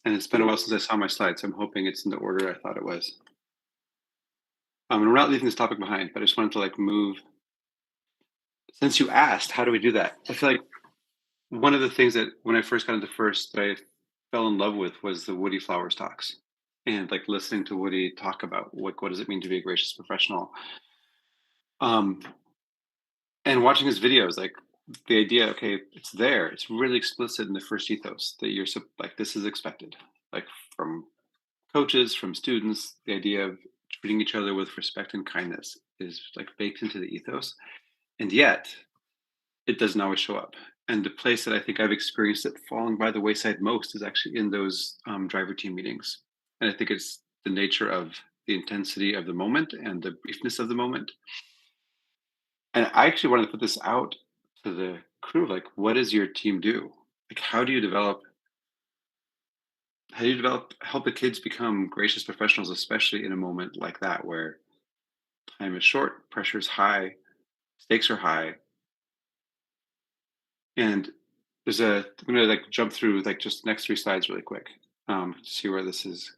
And it's been a while since I saw my slide, so I'm hoping it's in the order I thought it was. And we're not leaving this topic behind, but I just wanted to like move. Since you asked, how do we do that? I feel like one of the things that when I first got into FIRST that I fell in love with was the Woody Flowers talks, and like listening to Woody talk about what does it mean to be a gracious professional. And watching his videos, like the idea, okay, it's there. It's really explicit in the FIRST ethos that you're like, this is expected, like from coaches, from students. The idea of treating each other with respect and kindness is like baked into the ethos, and yet it doesn't always show up. And the place that I think I've experienced it falling by the wayside most is actually in those driver team meetings. And I think it's the nature of the intensity of the moment and the briefness of the moment. And I actually wanted to put this out to the crew, like, what does your team do? Like, how do you develop, help the kids become gracious professionals, especially in a moment like that, where time is short, pressure is high, stakes are high. And I'm going to like jump through like just the next 3 slides really quick. to see where this is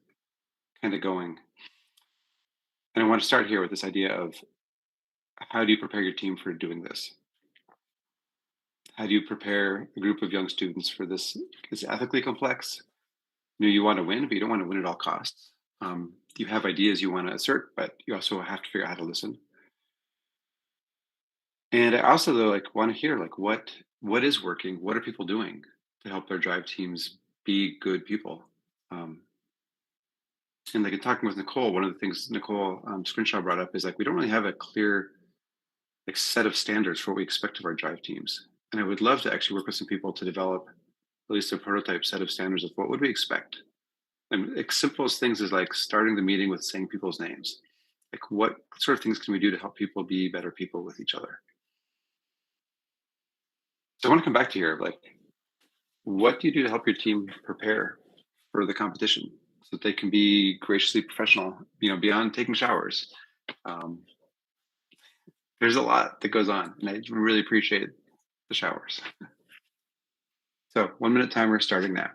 kind of going. And I want to start here with this idea of how do you prepare your team for doing this? How do you prepare a group of young students for this? It's ethically complex. You want to win, but you don't want to win at all costs. You have ideas you want to assert, but you also have to figure out how to listen. And I also though want to hear what is working, what are people doing to help their drive teams be good people. And in talking with Nicole, one of the things Nicole Scrimshaw brought up is we don't really have a clear set of standards for what we expect of our drive teams. And I would love to actually work with some people to develop at least a prototype set of standards of what would we expect. And simple as things as starting the meeting with saying people's names. What sort of things can we do to help people be better people with each other? So I want to come back to here, what do you do to help your team prepare for the competition so that they can be graciously professional, beyond taking showers? There's a lot that goes on, and I really appreciate the showers. So 1 minute timer starting now.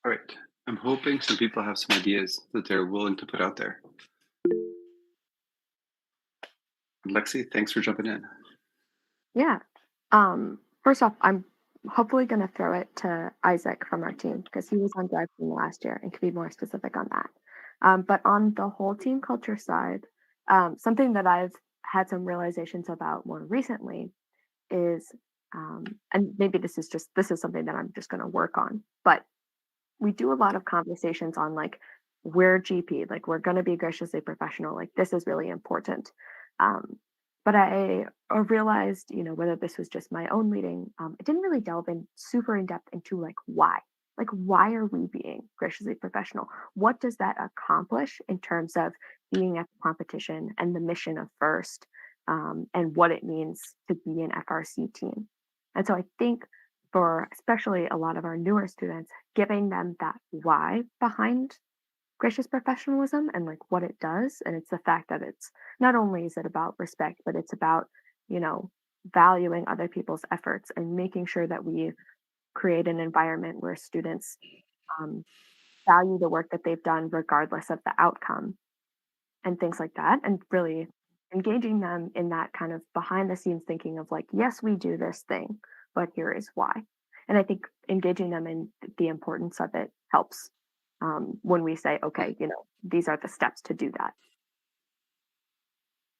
All right. I'm hoping some people have some ideas that they're willing to put out there. Lexi, thanks for jumping in. Yeah. First off, I'm hopefully going to throw it to Isaac from our team because he was on drive team last year and can be more specific on that. But on the whole team culture side, something that I've had some realizations about more recently is, and maybe this is something that I'm just going to work on, but we do a lot of conversations on we're GP, we're going to be graciously professional, this is really important. But I realized, whether this was just my own leading, I didn't really delve in super in depth into why. Why are we being graciously professional? What does that accomplish in terms of being at the competition and the mission of first, and what it means to be an FRC team? And so I think for especially a lot of our newer students, giving them that why behind gracious professionalism and what it does, and it's the fact that it's not only is it about respect, but it's about valuing other people's efforts and making sure that we create an environment where students value the work that they've done regardless of the outcome and things like that, and really engaging them in that kind of behind the scenes thinking of yes, we do this thing, but here is why. And I think engaging them in the importance of it helps when we say, okay, these are the steps to do that.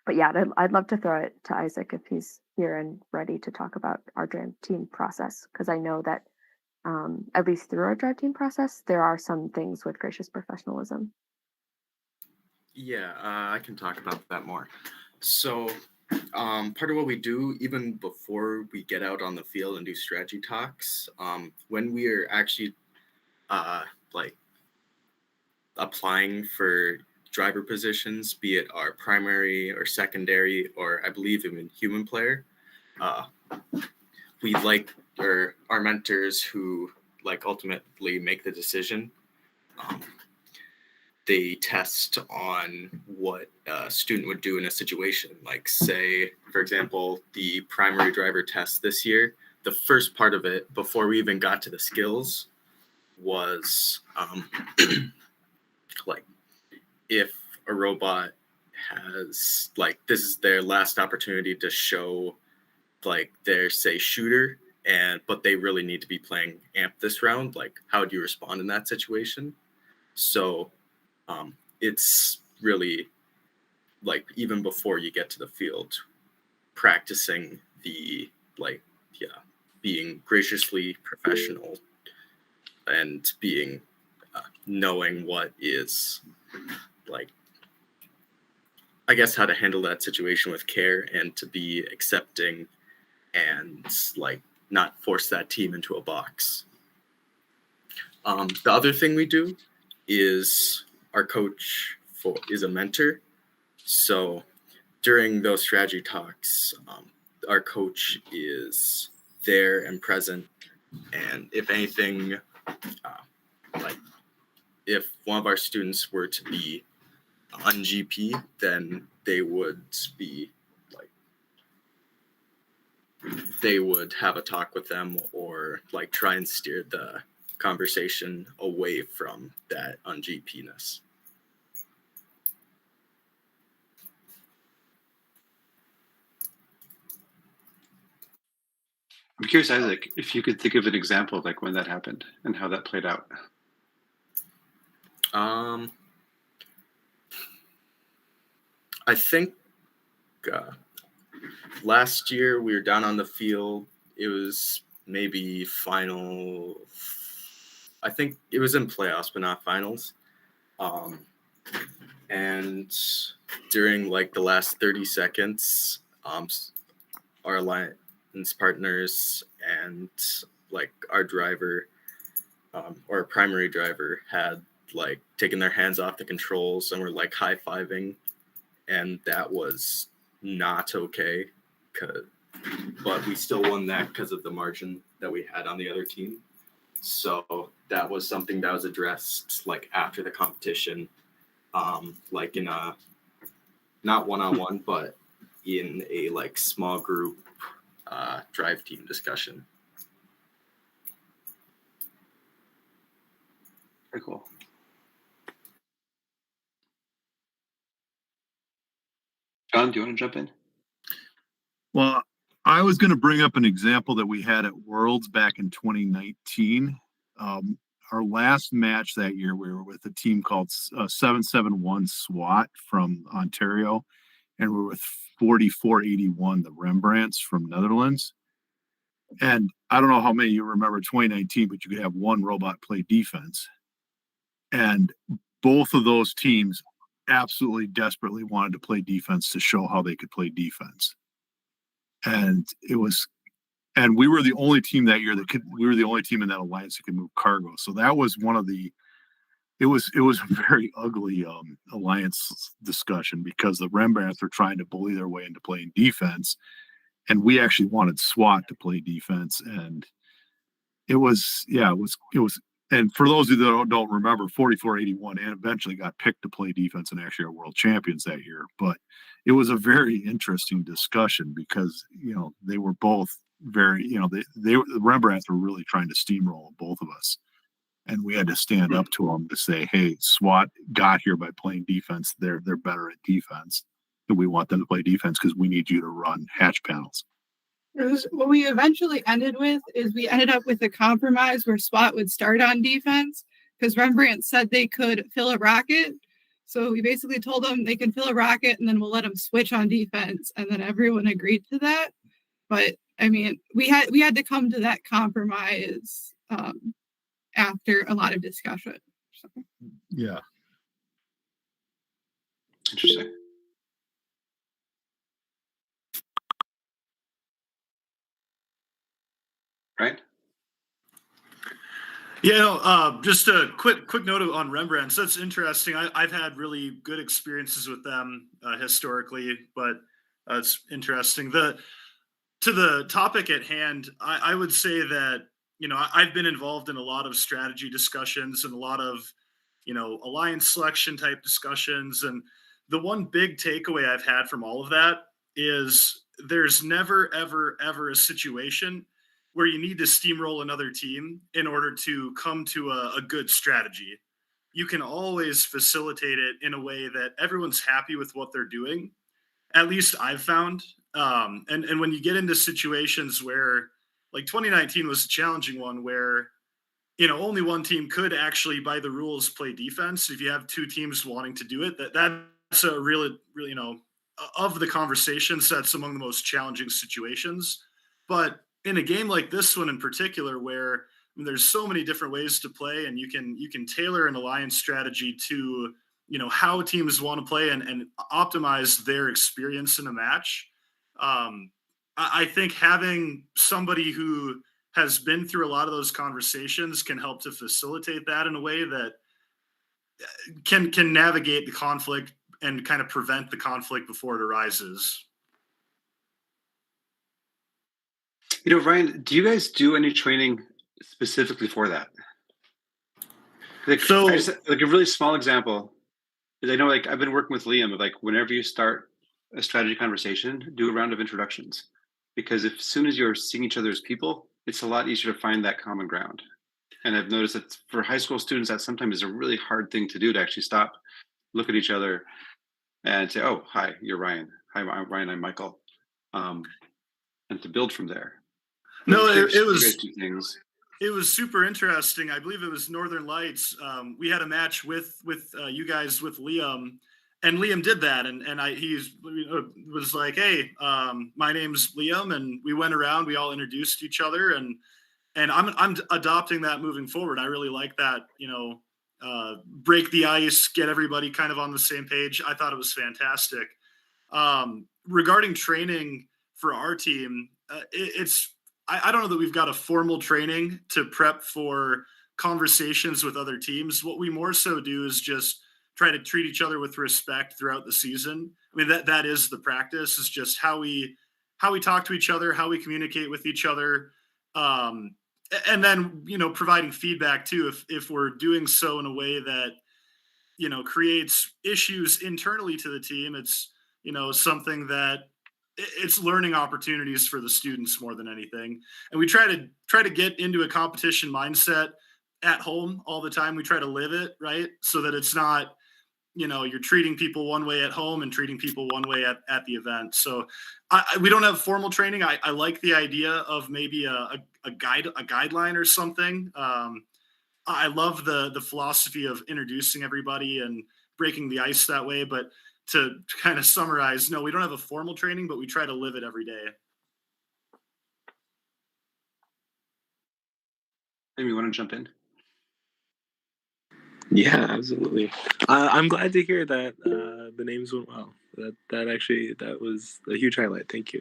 But yeah, I'd love to throw it to Isaac if he's here and ready to talk about our drive team process, because I know that at least through our drive team process, there are some things with gracious professionalism. Yeah, I can talk about that more. So part of what we do, even before we get out on the field and do strategy talks, when we are actually applying for driver positions, be it our primary or secondary, or I believe even human player, we our mentors who ultimately make the decision. They test on what a student would do in a situation. Say, for example, the primary driver test this year, the first part of it, before we even got to the skills, was if a robot has, this is their last opportunity to show, their, say, shooter, but they really need to be playing amp this round, how do you respond in that situation? So it's really even before you get to the field, practicing the being graciously professional and being knowing what is like, I guess, how to handle that situation with care and to be accepting and like not force that team into a box. The other thing we do is our coach is a mentor. So during those strategy talks, our coach is there and present. And if anything, like if one of our students were to be on GP, then they would be like, they would have a talk with them or like try and steer the conversation away from that un-GP-ness. I'm curious, Isaac, if you could think of an example of like when that happened and how that played out. I think last year we were down on the field. It was maybe final. I think it was in playoffs, but not finals. And during like the last 30 seconds, our alliance partners and like our driver, or primary driver, had like taken their hands off the controls and were like high-fiving, and that was not okay. But we still won that because of the margin that we had on the other team. So that was something that was addressed like after the competition, like in a not one-on-one, but in a like small group drive team discussion. Very cool. John, do you want to jump in? Well, I was going to bring up an example that we had at Worlds back in 2019. Our last match that year, we were with a team called 771 SWAT from Ontario, and we were with 4481, the Rembrandts from Netherlands. And I don't know how many of you remember 2019, but you could have one robot play defense. And both of those teams absolutely desperately wanted to play defense to show how they could play defense. And we were the only team that year we were the only team in that alliance that could move cargo. So that was it was a very ugly alliance discussion, because the Rembrandts were trying to bully their way into playing defense, and we actually wanted SWAT to play defense. And it was. And for those of you that don't remember, 4481 and eventually got picked to play defense and actually are world champions that year. But it was a very interesting discussion because, they were both very, the Rembrandts were really trying to steamroll both of us. And we had to stand up to them to say, hey, SWAT got here by playing defense. They're better at defense. And we want them to play defense because we need you to run hatch panels. What we eventually ended with is we ended up with a compromise where SWAT would start on defense because Rembrandt said they could fill a rocket. So we basically told them they can fill a rocket and then we'll let them switch on defense. And then everyone agreed to that. But I mean, we had to come to that compromise after a lot of discussion. So. Yeah. Interesting. Right? Yeah, just a quick note on Rembrandts. That's interesting. I've had really good experiences with them historically, but it's interesting. To the topic at hand, I would say that, I've been involved in a lot of strategy discussions and a lot of, alliance selection type discussions. And the one big takeaway I've had from all of that is there's never, ever, ever a situation where you need to steamroll another team in order to come to a good strategy. You can always facilitate it in a way that everyone's happy with what they're doing. At least I've found. And when you get into situations where, like 2019 was a challenging one where, only one team could actually, by the rules, play defense. If you have two teams wanting to do it, that's a really, of the conversations, that's among the most challenging situations. But in a game like this one in particular, where there's so many different ways to play, and you can tailor an alliance strategy to how teams want to play and optimize their experience in a match. I think having somebody who has been through a lot of those conversations can help to facilitate that in a way that can navigate the conflict and kind of prevent the conflict before it arises. Ryan, do you guys do any training specifically for that? Like, So, like a really small example is I know, like, I've been working with Liam of, like, whenever you start a strategy conversation, do a round of introductions, because as soon as you're seeing each other as people, it's a lot easier to find that common ground. And I've noticed that for high school students, that sometimes is a really hard thing to do, to actually stop, look at each other, and say, "Oh, hi, you're Ryan. Hi, I'm Ryan. I'm Michael," and to build from there. No, I'm curious it if you was guys do things. It was super interesting. I believe it was Northern Lights. We had a match with you guys with Liam, and Liam did that, and he was like, "Hey, my name's Liam," and we went around. We all introduced each other, and I'm adopting that moving forward. I really like that. Break the ice, get everybody kind of on the same page. I thought it was fantastic. Regarding training for our team, I don't know that we've got a formal training to prep for conversations with other teams. What we more so do is just try to treat each other with respect throughout the season. I mean, that is the practice, is just how we talk to each other, how we communicate with each other. And then, providing feedback too, if we're doing so in a way that, creates issues internally to the team. It's, something that it's learning opportunities for the students more than anything. And we try to get into a competition mindset at home all the time. We try to live it, right? So that it's not, you're treating people one way at home and treating people one way at the event. So we don't have formal training. I like the idea of maybe a guideline or something. I love the philosophy of introducing everybody and breaking the ice that way. But to kind of summarize, no, we don't have a formal training, but we try to live it every day. Maybe you want to jump in? Yeah, absolutely. I'm glad to hear that the names went well. That was a huge highlight. Thank you.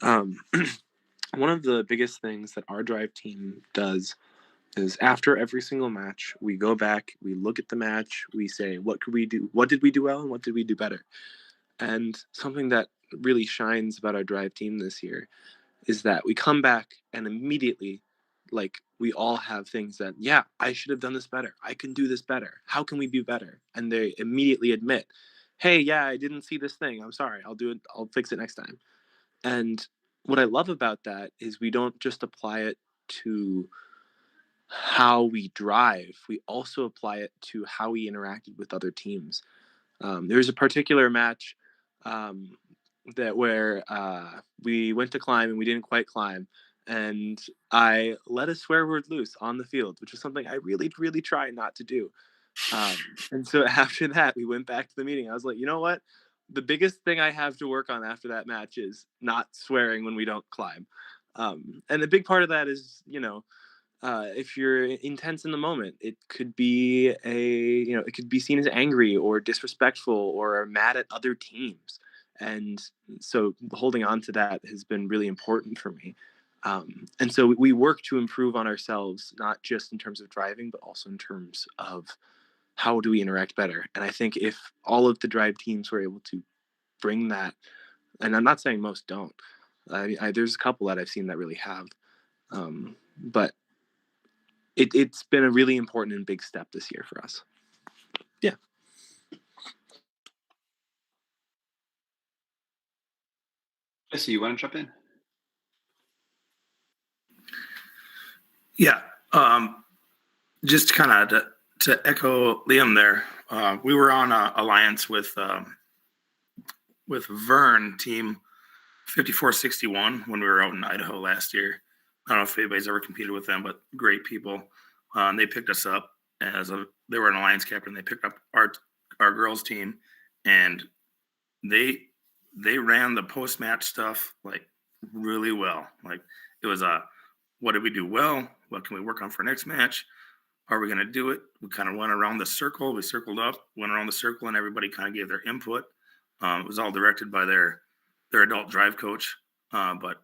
One of the biggest things that our drive team does is after every single match, we go back, we look at the match, we say, what could we do? What did we do well and what did we do better? And something that really shines about our drive team this year is that we come back and immediately, like, we all have things that, yeah, I should have done this better. I can do this better. How can we be better? And they immediately admit, hey, yeah, I didn't see this thing. I'm sorry. I'll do it. I'll fix it next time. And what I love about that is we don't just apply it to how we drive. We also apply it to how we interacted with other teams. There's a particular match where we went to climb and we didn't quite climb, and I let a swear word loose on the field, which is something I really, really try not to do. And so after that, we went back to the meeting. I was like, you know what? The biggest thing I have to work on after that match is not swearing when we don't climb. And a big part of that is, if you're intense in the moment, it could be it could be seen as angry or disrespectful or mad at other teams. And so holding on to that has been really important for me. And so we work to improve on ourselves, not just in terms of driving, but also in terms of how do we interact better. And I think if all of the drive teams were able to bring that, and I'm not saying most don't, there's a couple that I've seen that really have, but it's been a really important and big step this year for us. Yeah. Jesse, you want to jump in? Yeah. Just kind of to echo Liam there, we were on an alliance with Vern, team 5461, when we were out in Idaho last year. I don't know if anybody's ever competed with them, but great people. They picked us up they were an alliance captain. They picked up our girls team, and they ran the post-match stuff like really well. Like, it was what did we do well? What can we work on for next match? Are we going to do it? We kind of went around the circle. We circled up, went around the circle, and everybody kind of gave their input. It was all directed by their adult drive coach, but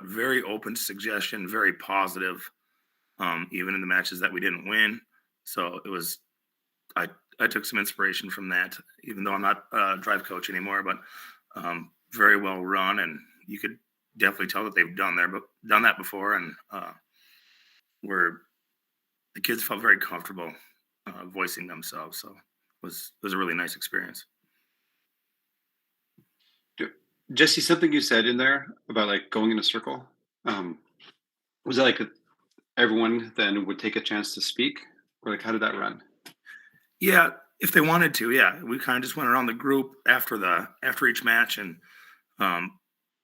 very open to suggestion, very positive, even in the matches that we didn't win. So it was, I took some inspiration from that, even though I'm not a drive coach anymore, but very well run, and you could definitely tell that they've done that before, and where the kids felt very comfortable voicing themselves. So it was a really nice experience. Jesse, something you said in there about like going in a circle, was that like everyone then would take a chance to speak, or like how did that run? Yeah, if they wanted to, yeah. We kind of just went around the group after each match, and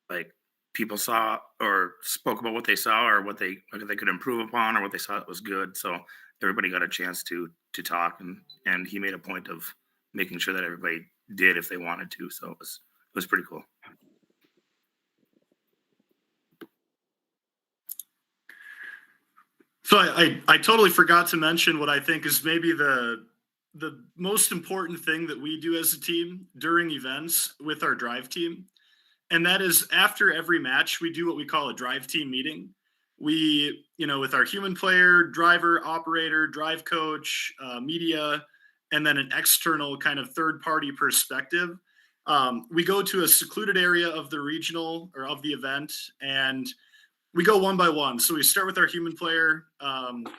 like people saw or spoke about what they saw or what they could improve upon or what they saw that was good. So everybody got a chance to talk, and he made a point of making sure that everybody did if they wanted to. So it was pretty cool. So I totally forgot to mention what I think is maybe the most important thing that we do as a team during events with our drive team. And that is after every match, we do what we call a drive team meeting. We, with our human player, driver, operator, drive coach, media, and then an external kind of third party perspective. We go to a secluded area of the regional or of the event, and we go one by one. So we start with our human player,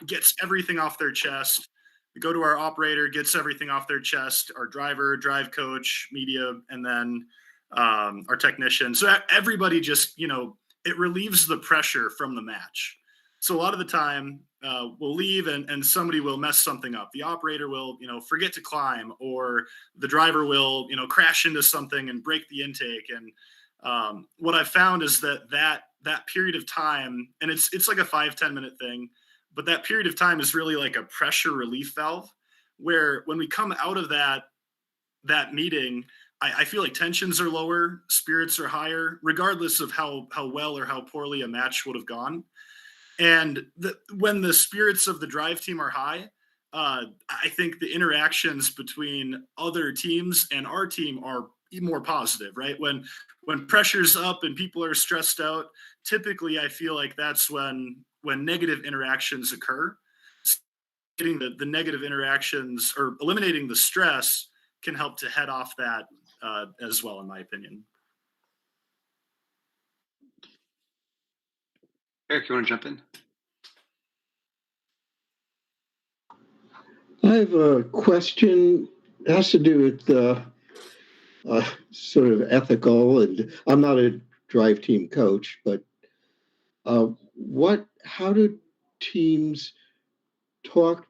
gets everything off their chest. We go to our operator, gets everything off their chest, our driver, drive coach, media, and then our technician. So everybody just, it relieves the pressure from the match. So a lot of the time we'll leave and somebody will mess something up. The operator will, forget to climb, or the driver will, crash into something and break the intake. And what I've found is that period of time, and it's like a 5-10 minute thing, but that period of time is really like a pressure relief valve, where when we come out of that meeting, I feel like tensions are lower, spirits are higher, regardless of how well or how poorly a match would have gone. And when the spirits of the drive team are high, I think the interactions between other teams and our team are more positive, right? When pressure's up and people are stressed out, typically I feel like that's when negative interactions occur. Getting the negative interactions or eliminating the stress can help to head off that as well, in my opinion. Eric, you want to jump in? I have a question. It has to do with sort of ethical, and I'm not a drive team coach, but how do teams talk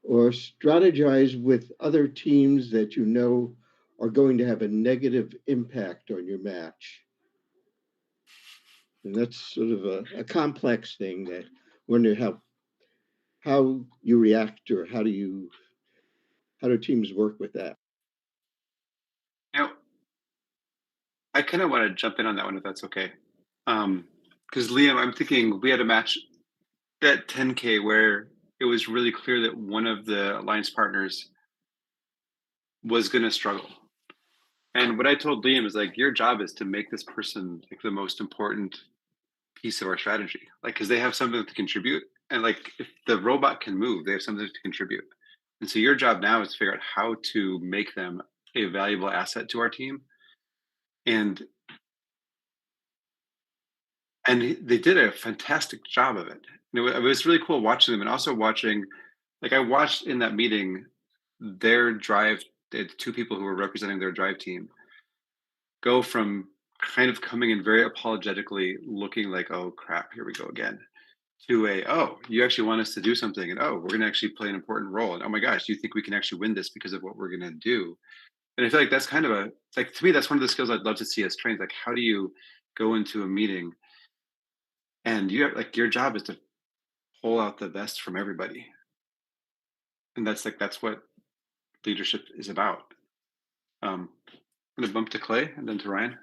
or strategize with other teams that you know are going to have a negative impact on your match? And that's sort of a complex thing that I wonder how you react, or how do teams work with that? I kind of want to jump in on that one, if that's okay. Because Liam, I'm thinking we had a match at 10K where it was really clear that one of the alliance partners was going to struggle. And what I told Liam is like, your job is to make this person like the most important piece of our strategy, like, because they have something to contribute. And like, if the robot can move, they have something to contribute. And so your job now is to figure out how to make them a valuable asset to our team. And they did a fantastic job of it. It was really cool watching them, and also watching, like, I watched in that meeting their drive. They had two people who were representing their drive team go from kind of coming in very apologetically, looking like, oh crap, here we go again, to oh, you actually want us to do something, and oh, we're going to actually play an important role, and oh my gosh, do you think we can actually win this because of what we're going to do? And I feel like that's kind of to me, that's one of the skills I'd love to see as trained. Like, how do you go into a meeting and you have, like, your job is to pull out the best from everybody, and that's what leadership is about. I'm going to bump to Clay and then to Ryan.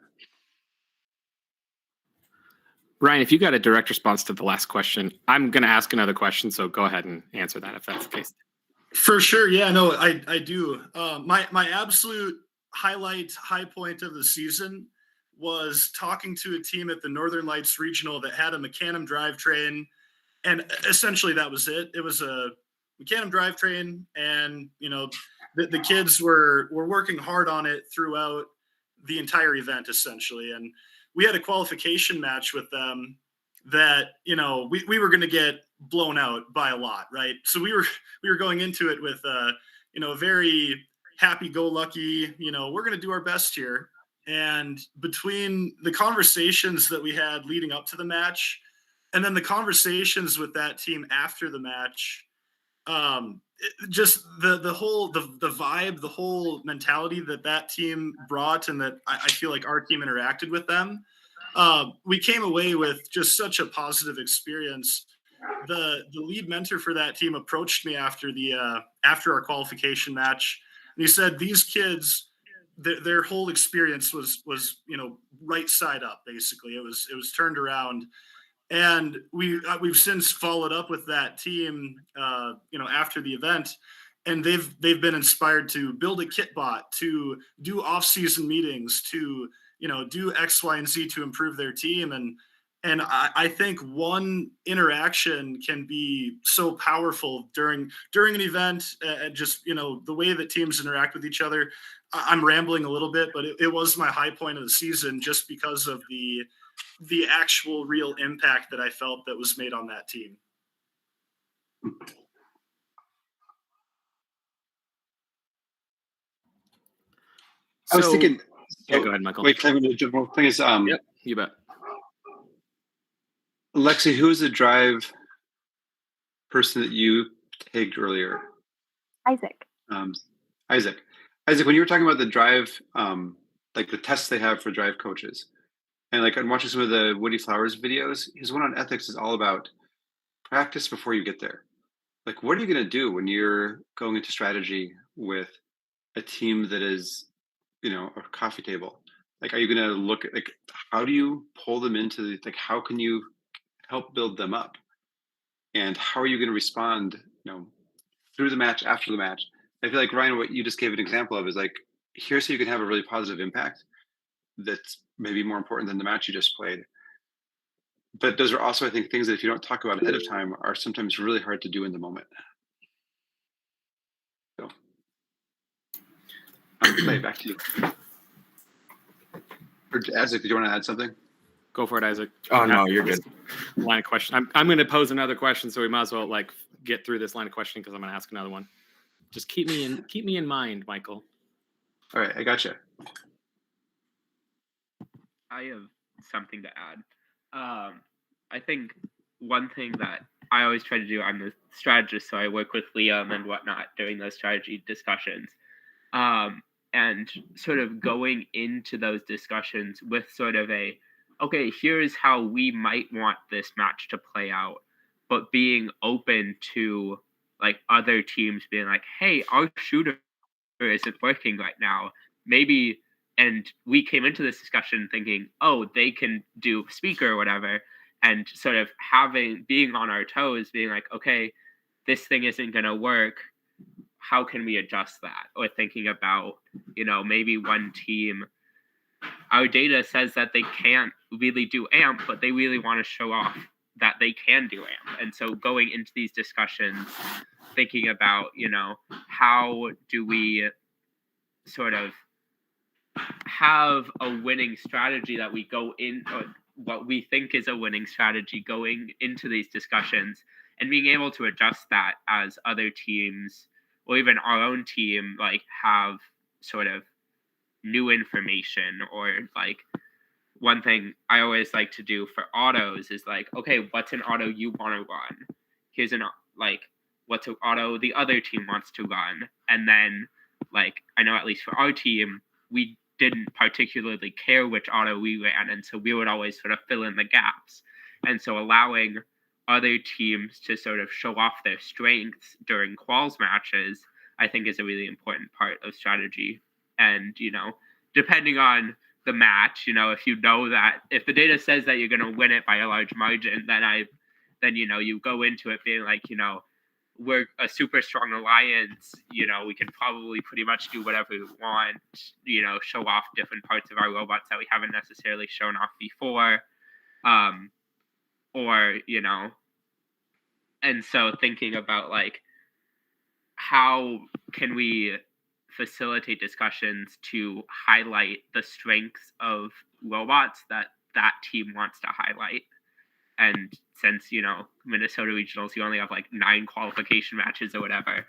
Ryan, if you got a direct response to the last question, I'm going to ask another question. So go ahead and answer that if that's the case. For sure. Yeah, no, I do. My absolute high point of the season was talking to a team at the Northern Lights Regional that had a Macadam drivetrain. And essentially that was it. It was a Macadam drivetrain. And, you know, the kids were working hard on it throughout the entire event, essentially. And we had a qualification match with them that, you know, we were going to get blown out by a lot, right? So we were going into it with you know, very happy-go-lucky, you know, we're going to do our best here. And between the conversations that we had leading up to the match and then the conversations with that team after the match, just the whole vibe, the whole mentality that team brought, and that I feel like our team interacted with them, we came away with just such a positive experience. The lead mentor for that team approached me after our qualification match, and he said these kids, their whole experience was you know, right side up. Basically, it was turned around. And we've since followed up with that team, you know, after the event, and they've been inspired to build a kit bot, to do off-season meetings, to, you know, do X, Y, and Z to improve their team. And I think one interaction can be so powerful during an event, and just, you know, the way that teams interact with each other. I'm rambling a little bit, but it was my high point of the season just because of the actual real impact that I felt that was made on that team. I was thinking. Yeah, go ahead, Michael. Wait, Kevin, the general thing is, Yep, you bet. Lexi, who's the drive person that you tagged earlier? Isaac. Isaac, when you were talking about the drive, like the tests they have for drive coaches, and like I'm watching some of the Woody Flowers videos, his one on ethics is all about practice before you get there. Like, what are you going to do when you're going into strategy with a team that is, you know, a coffee table? Like, are you going to look at, like, how do you pull them into the, like, how can you help build them up? And how are you going to respond, you know, through the match, after the match? I feel like, Ryan, what you just gave an example of is like, here's how you can have a really positive impact that's maybe more important than the match you just played. But those are also, I think, things that if you don't talk about ahead of time are sometimes really hard to do in the moment. So, play it back to you. Or Isaac, did you want to add something? Go for it, Isaac. Oh, no, you're good. Line of question. I'm going to pose another question, so we might as well like get through this line of questioning because I'm going to ask another one. Just keep me in mind, Michael. All right, I gotcha. I have something to add. I think one thing that I always try to do, I'm a strategist, so I work with Liam and whatnot during those strategy discussions. And sort of going into those discussions with sort of a, okay, here's how we might want this match to play out, but being open to like other teams being like, hey, our shooter isn't working right now. Maybe, and we came into this discussion thinking, oh, they can do speaker or whatever, and sort of being on our toes, being like, okay, this thing isn't going to work. How can we adjust that? Or thinking about, you know, maybe one team, our data says that they can't really do AMP, but they really want to show off that they can do AMP. And so going into these discussions, thinking about, you know, how do we sort of have a winning strategy that we go in, or what we think is a winning strategy going into these discussions, and being able to adjust that as other teams or even our own team like have sort of new information. Or like one thing I always like to do for autos is like, okay, what's an auto you want to run? Here's an like what's an auto the other team wants to run. And then like I know at least for our team, we didn't particularly care which auto we ran, and so we would always sort of fill in the gaps. And so allowing other teams to sort of show off their strengths during quals matches, I think is a really important part of strategy. And, you know, depending on the match. If you know that, if the data says that you're going to win it by a large margin, then you go into it being like, we're a super strong alliance. We can probably pretty much do whatever we want, show off different parts of our robots that we haven't necessarily shown off before. Or, and so thinking about like, how can we facilitate discussions to highlight the strengths of robots that team wants to highlight? And since Minnesota regionals, you only have like 9 qualification matches or whatever,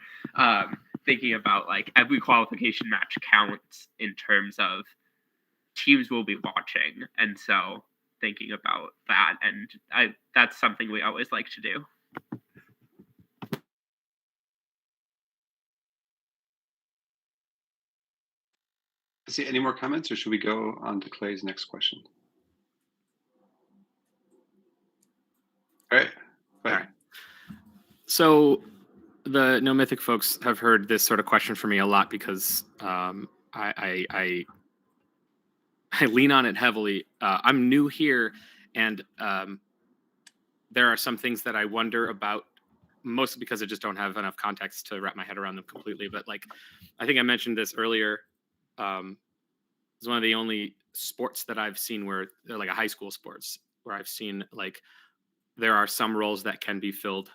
thinking about like every qualification match counts in terms of teams will be watching, and so thinking about that, and that's something we always like to do. See, any more comments, or should we go on to Clay's next question? All right. All right. So the NoMythic folks have heard this sort of question from me a lot because I lean on it heavily. I'm new here, and there are some things that I wonder about, mostly because I just don't have enough context to wrap my head around them completely. But like, I think I mentioned this earlier. It's one of the only sports that I've seen where they're like a high school sports where I've seen like there are some roles that can be filled,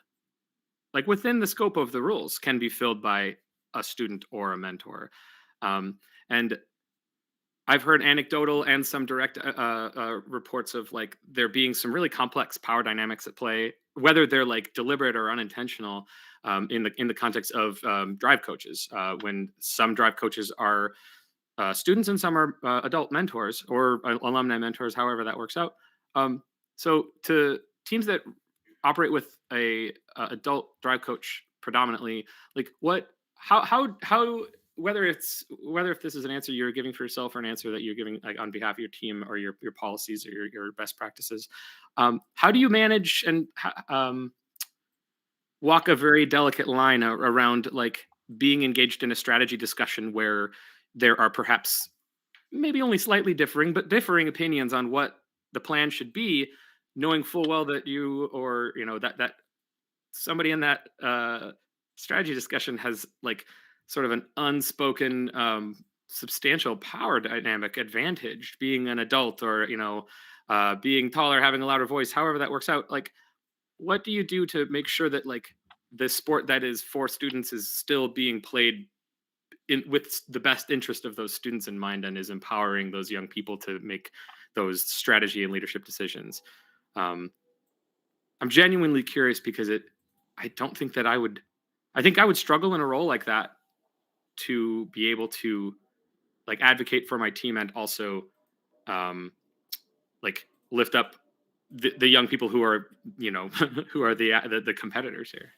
like within the scope of the rules, can be filled by a student or a mentor. And I've heard anecdotal and some direct reports of like there being some really complex power dynamics at play, whether they're like deliberate or unintentional, in the context of drive coaches. When some drive coaches are students and some are adult mentors or alumni mentors, however that works out. So to teams that operate with a adult drive coach predominantly, like how whether if this is an answer you're giving for yourself or an answer that you're giving like on behalf of your team or your policies or your best practices, how do you manage and walk a very delicate line around like being engaged in a strategy discussion where there are perhaps maybe only slightly differing opinions on what the plan should be, knowing full well that you or that somebody in that strategy discussion has like sort of an unspoken substantial power dynamic advantage, being an adult or being taller, having a louder voice, however that works out. Like, what do you do to make sure that like the sport that is for students is still being played with the best interest of those students in mind and is empowering those young people to make those strategy and leadership decisions? I'm genuinely curious because I don't think that I think I would struggle in a role like that to be able to like advocate for my team and also like lift up the young people who are, who are the competitors here.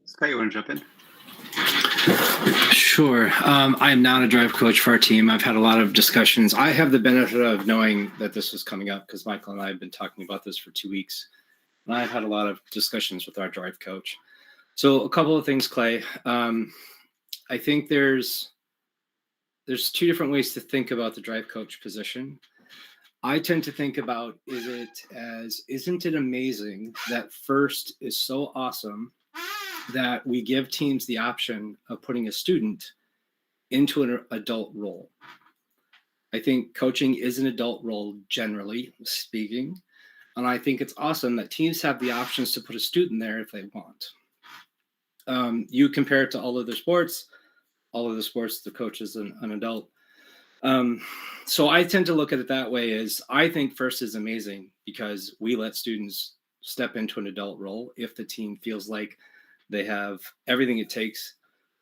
Scott, you want to jump in? Sure. I am not a drive coach for our team. I've had a lot of discussions. I have the benefit of knowing that this was coming up because Michael and I have been talking about this for 2 weeks. And I've had a lot of discussions with our drive coach. So a couple of things, Clay. I think there's 2 different ways to think about the drive coach position. I tend to think about isn't it amazing that first is so awesome that we give teams the option of putting a student into an adult role. I think coaching is an adult role, generally speaking. And I think it's awesome that teams have the options to put a student there if they want. You compare it to all other sports, the coach is an adult. So I tend to look at it that way as I think first is amazing because we let students step into an adult role if the team feels like they have everything it takes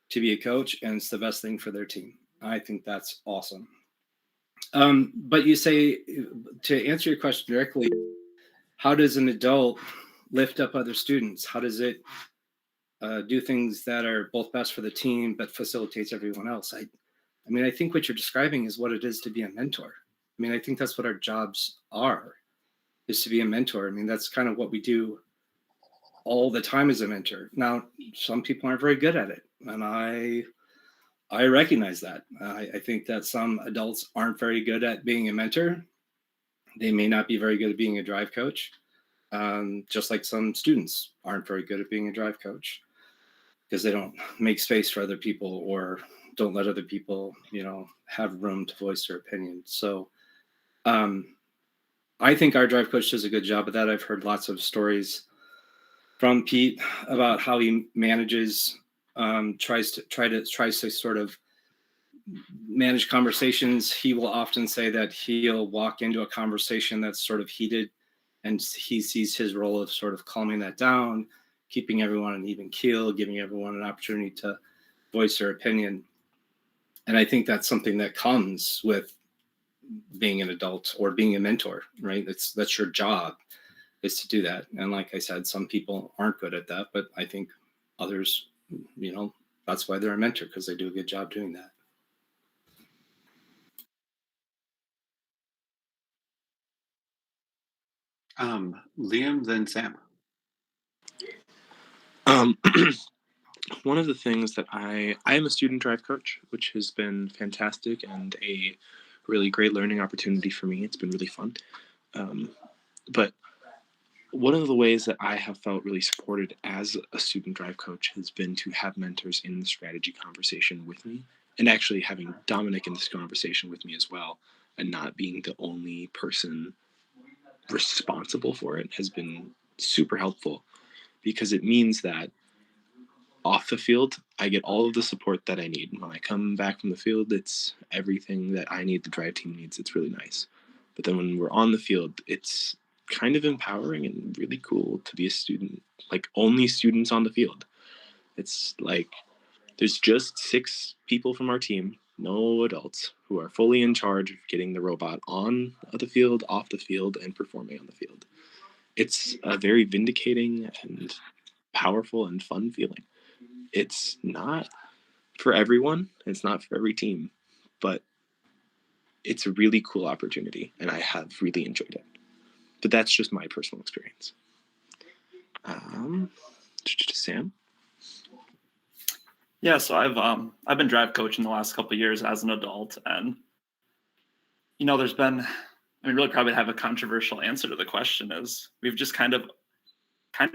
to be a coach and it's the best thing for their team. I think that's awesome. But you say, to answer your question directly, how does an adult lift up other students? How does it do things that are both best for the team but facilitates everyone else? I think what you're describing is what it is to be a mentor. I think that's what our jobs are, is to be a mentor. That's kind of what we do all the time as a mentor. Now, some people aren't very good at it, and I recognize that. I think that some adults aren't very good at being a mentor. They may not be very good at being a drive coach, just like some students aren't very good at being a drive coach because they don't make space for other people or don't let other people, have room to voice their opinion. So I think our drive coach does a good job of that. I've heard lots of stories from Pete about how he manages, tries to sort of manage conversations. He will often say that he'll walk into a conversation that's sort of heated, and he sees his role of sort of calming that down, keeping everyone an even keel, giving everyone an opportunity to voice their opinion. And I think that's something that comes with being an adult or being a mentor, right? That's your job, is to do that. And like I said, some people aren't good at that, but I think others, that's why they're a mentor, because they do a good job doing that. Liam, then Sam. One of the things that I am a student drive coach, which has been fantastic and a really great learning opportunity for me. It's been really fun. But one of the ways that I have felt really supported as a student drive coach has been to have mentors in the strategy conversation with me, and actually having Dominic in this conversation with me as well, and not being the only person responsible for it has been super helpful, because it means that off the field, I get all of the support that I need. When I come back from the field, it's everything that I need, the drive team needs. It's really nice. But then when we're on the field, it's kind of empowering and really cool to be a student, like only students on the field. It's like there's just 6 people from our team, no adults, who are fully in charge of getting the robot on the field, off the field, and performing on the field. It's a very vindicating and powerful and fun feeling. It's not for everyone, it's not for every team, but it's a really cool opportunity, and I have really enjoyed it. But that's just my personal experience. Sam? Yeah, so I've been drive coaching the last couple of years as an adult, and there's been, really probably have a controversial answer to the question is we've just kind of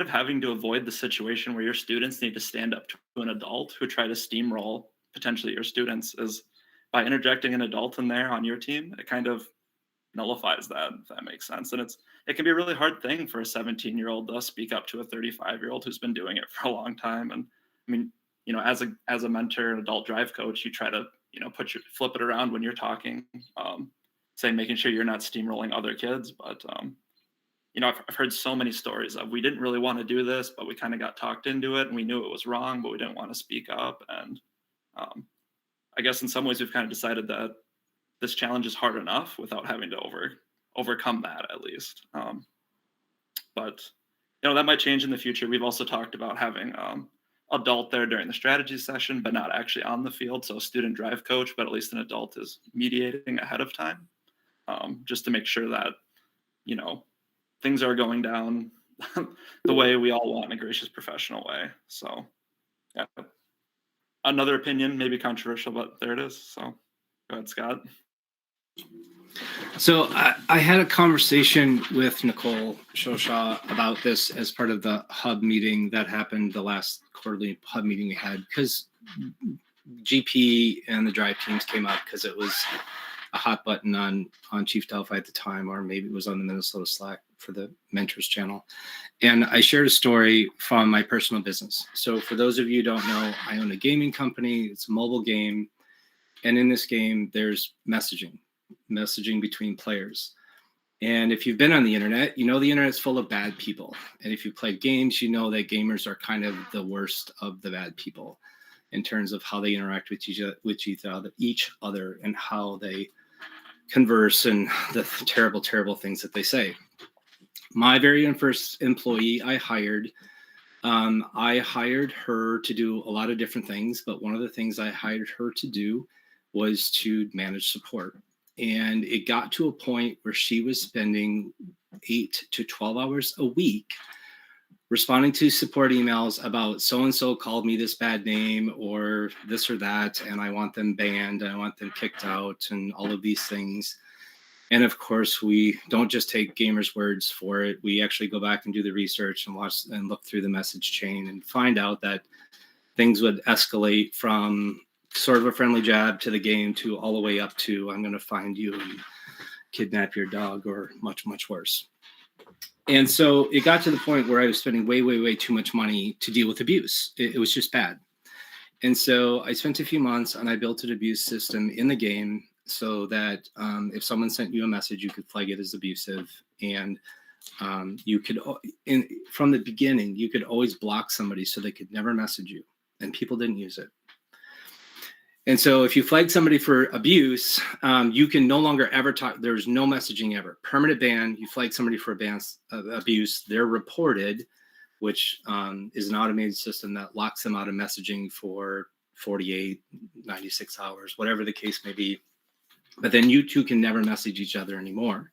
having to avoid the situation where your students need to stand up to an adult who try to steamroll potentially your students, is by interjecting an adult in there on your team, it kind of nullifies that, if that makes sense. And it can be a really hard thing for a 17-year-old to speak up to a 35-year-old who's been doing it for a long time. And as a mentor and adult drive coach, you try to, flip it around when you're talking, say, making sure you're not steamrolling other kids. But, I've heard so many stories of, we didn't really want to do this, but we kind of got talked into it, and we knew it was wrong, but we didn't want to speak up. And I guess in some ways we've kind of decided that this challenge is hard enough without having to overcome that, at least. But that might change in the future. We've also talked about having adult there during the strategy session, but not actually on the field. So student drive coach, but at least an adult is mediating ahead of time, just to make sure that, things are going down the way we all want, in a gracious, professional way. So, yeah. Another opinion, maybe controversial, but there it is. So, go ahead, Scott. So I had a conversation with Nicole Shoshaw about this as part of the hub meeting that happened, the last quarterly hub meeting we had, because GP and the drive teams came up because it was a hot button on Chief Delphi at the time, or maybe it was on the Minnesota Slack for the Mentors channel. And I shared a story from my personal business. So for those of you who don't know, I own a gaming company. It's a mobile game. And in this game, there's messaging between players. And if you've been on the internet, the internet's full of bad people. And if you play games, you know that gamers are kind of the worst of the bad people in terms of how they interact with each other and how they converse and the terrible, terrible things that they say. My very first employee I hired her to do a lot of different things, but one of the things I hired her to do was to manage support. And it got to a point where she was spending 8 to 12 hours a week responding to support emails about so-and-so called me this bad name or this or that, and I want them banned, and I want them kicked out, and all of these things. And of course, we don't just take gamers' words for it. We actually go back and do the research and watch and look through the message chain and find out that things would escalate from sort of a friendly jab to the game to all the way up to I'm going to find you and kidnap your dog, or much, much worse. And so it got to the point where I was spending way, way, way too much money to deal with abuse. It was just bad. And so I spent a few months and I built an abuse system in the game so that if someone sent you a message, you could flag it as abusive. And you could, from the beginning, you could always block somebody so they could never message you. And people didn't use it. And so if you flag somebody for abuse, you can no longer ever talk. There's no messaging ever. Permanent ban. You flag somebody for abuse, they're reported, which is an automated system that locks them out of messaging for 48, 96 hours, whatever the case may be. But then you two can never message each other anymore.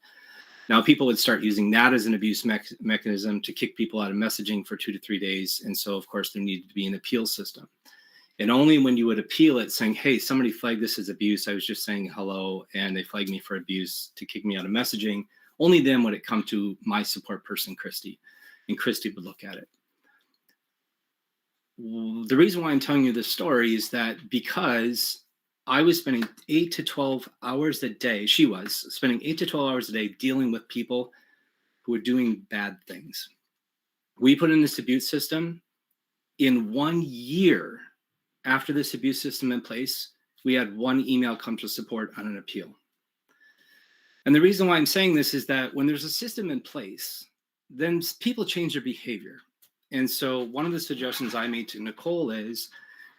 Now, people would start using that as an abuse mechanism to kick people out of messaging for 2 to 3 days. And so, of course, there needed to be an appeal system. And only when you would appeal it saying, hey, somebody flagged this as abuse, I was just saying hello, and they flagged me for abuse to kick me out of messaging, only then would it come to my support person, Christy, and Christy would look at it. The reason why I'm telling you this story is that because I was spending 8 to 12 hours a day, she was spending 8 to 12 hours a day dealing with people who were doing bad things. We put in this abuse system. In 1 year after this abuse system in place, we had 1 email come to support on an appeal. And the reason why I'm saying this is that when there's a system in place, then people change their behavior. And so one of the suggestions I made to Nicole is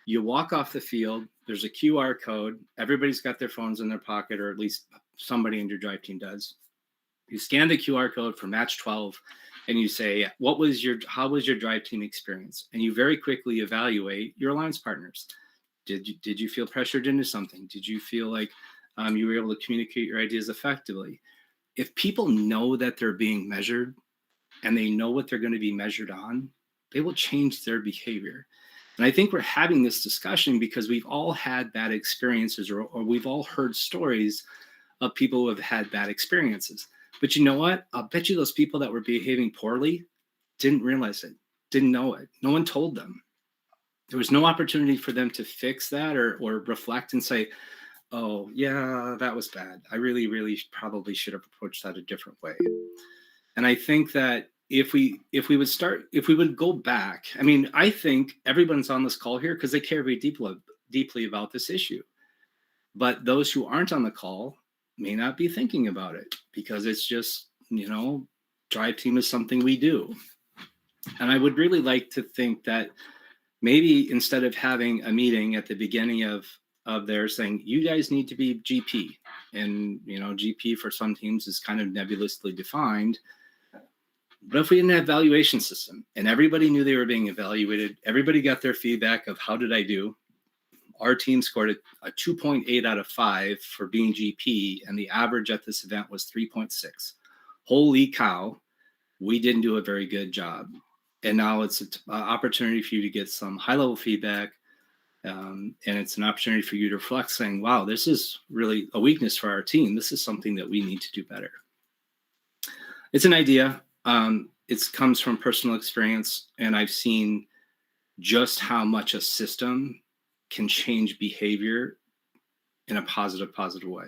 you walk off the field, there's a QR code, everybody's got their phones in their pocket, or at least somebody in your drive team does. You scan the QR code for match 12 and you say, how was your drive team experience? And you very quickly evaluate your alliance partners. Did you feel pressured into something? Did you feel like you were able to communicate your ideas effectively? If people know that they're being measured and they know what they're going to be measured on, they will change their behavior. And I think we're having this discussion because we've all had bad experiences, or we've all heard stories of people who have had bad experiences. But you know what? I'll bet you those people that were behaving poorly didn't realize it, didn't know it. No one told them. There was no opportunity for them to fix that or reflect and say, oh, yeah, that was bad. I really, really probably should have approached that a different way. And I think that if we would go back, I mean, I think everyone's on this call here because they care very deeply about this issue. But those who aren't on the call may not be thinking about it because it's just, drive team is something we do. And I would really like to think that maybe instead of having a meeting at the beginning of their saying, you guys need to be GP, and GP for some teams is kind of nebulously defined. But if we didn't have evaluation system and everybody knew they were being evaluated, everybody got their feedback of how did I do? Our team scored a 2.8 out of 5 for being GP, and the average at this event was 3.6. Holy cow, we didn't do a very good job. And now it's an opportunity for you to get some high-level feedback, and it's an opportunity for you to reflect saying, wow, this is really a weakness for our team. This is something that we need to do better. It's an idea. It comes from personal experience, and I've seen just how much a system can change behavior in a positive way.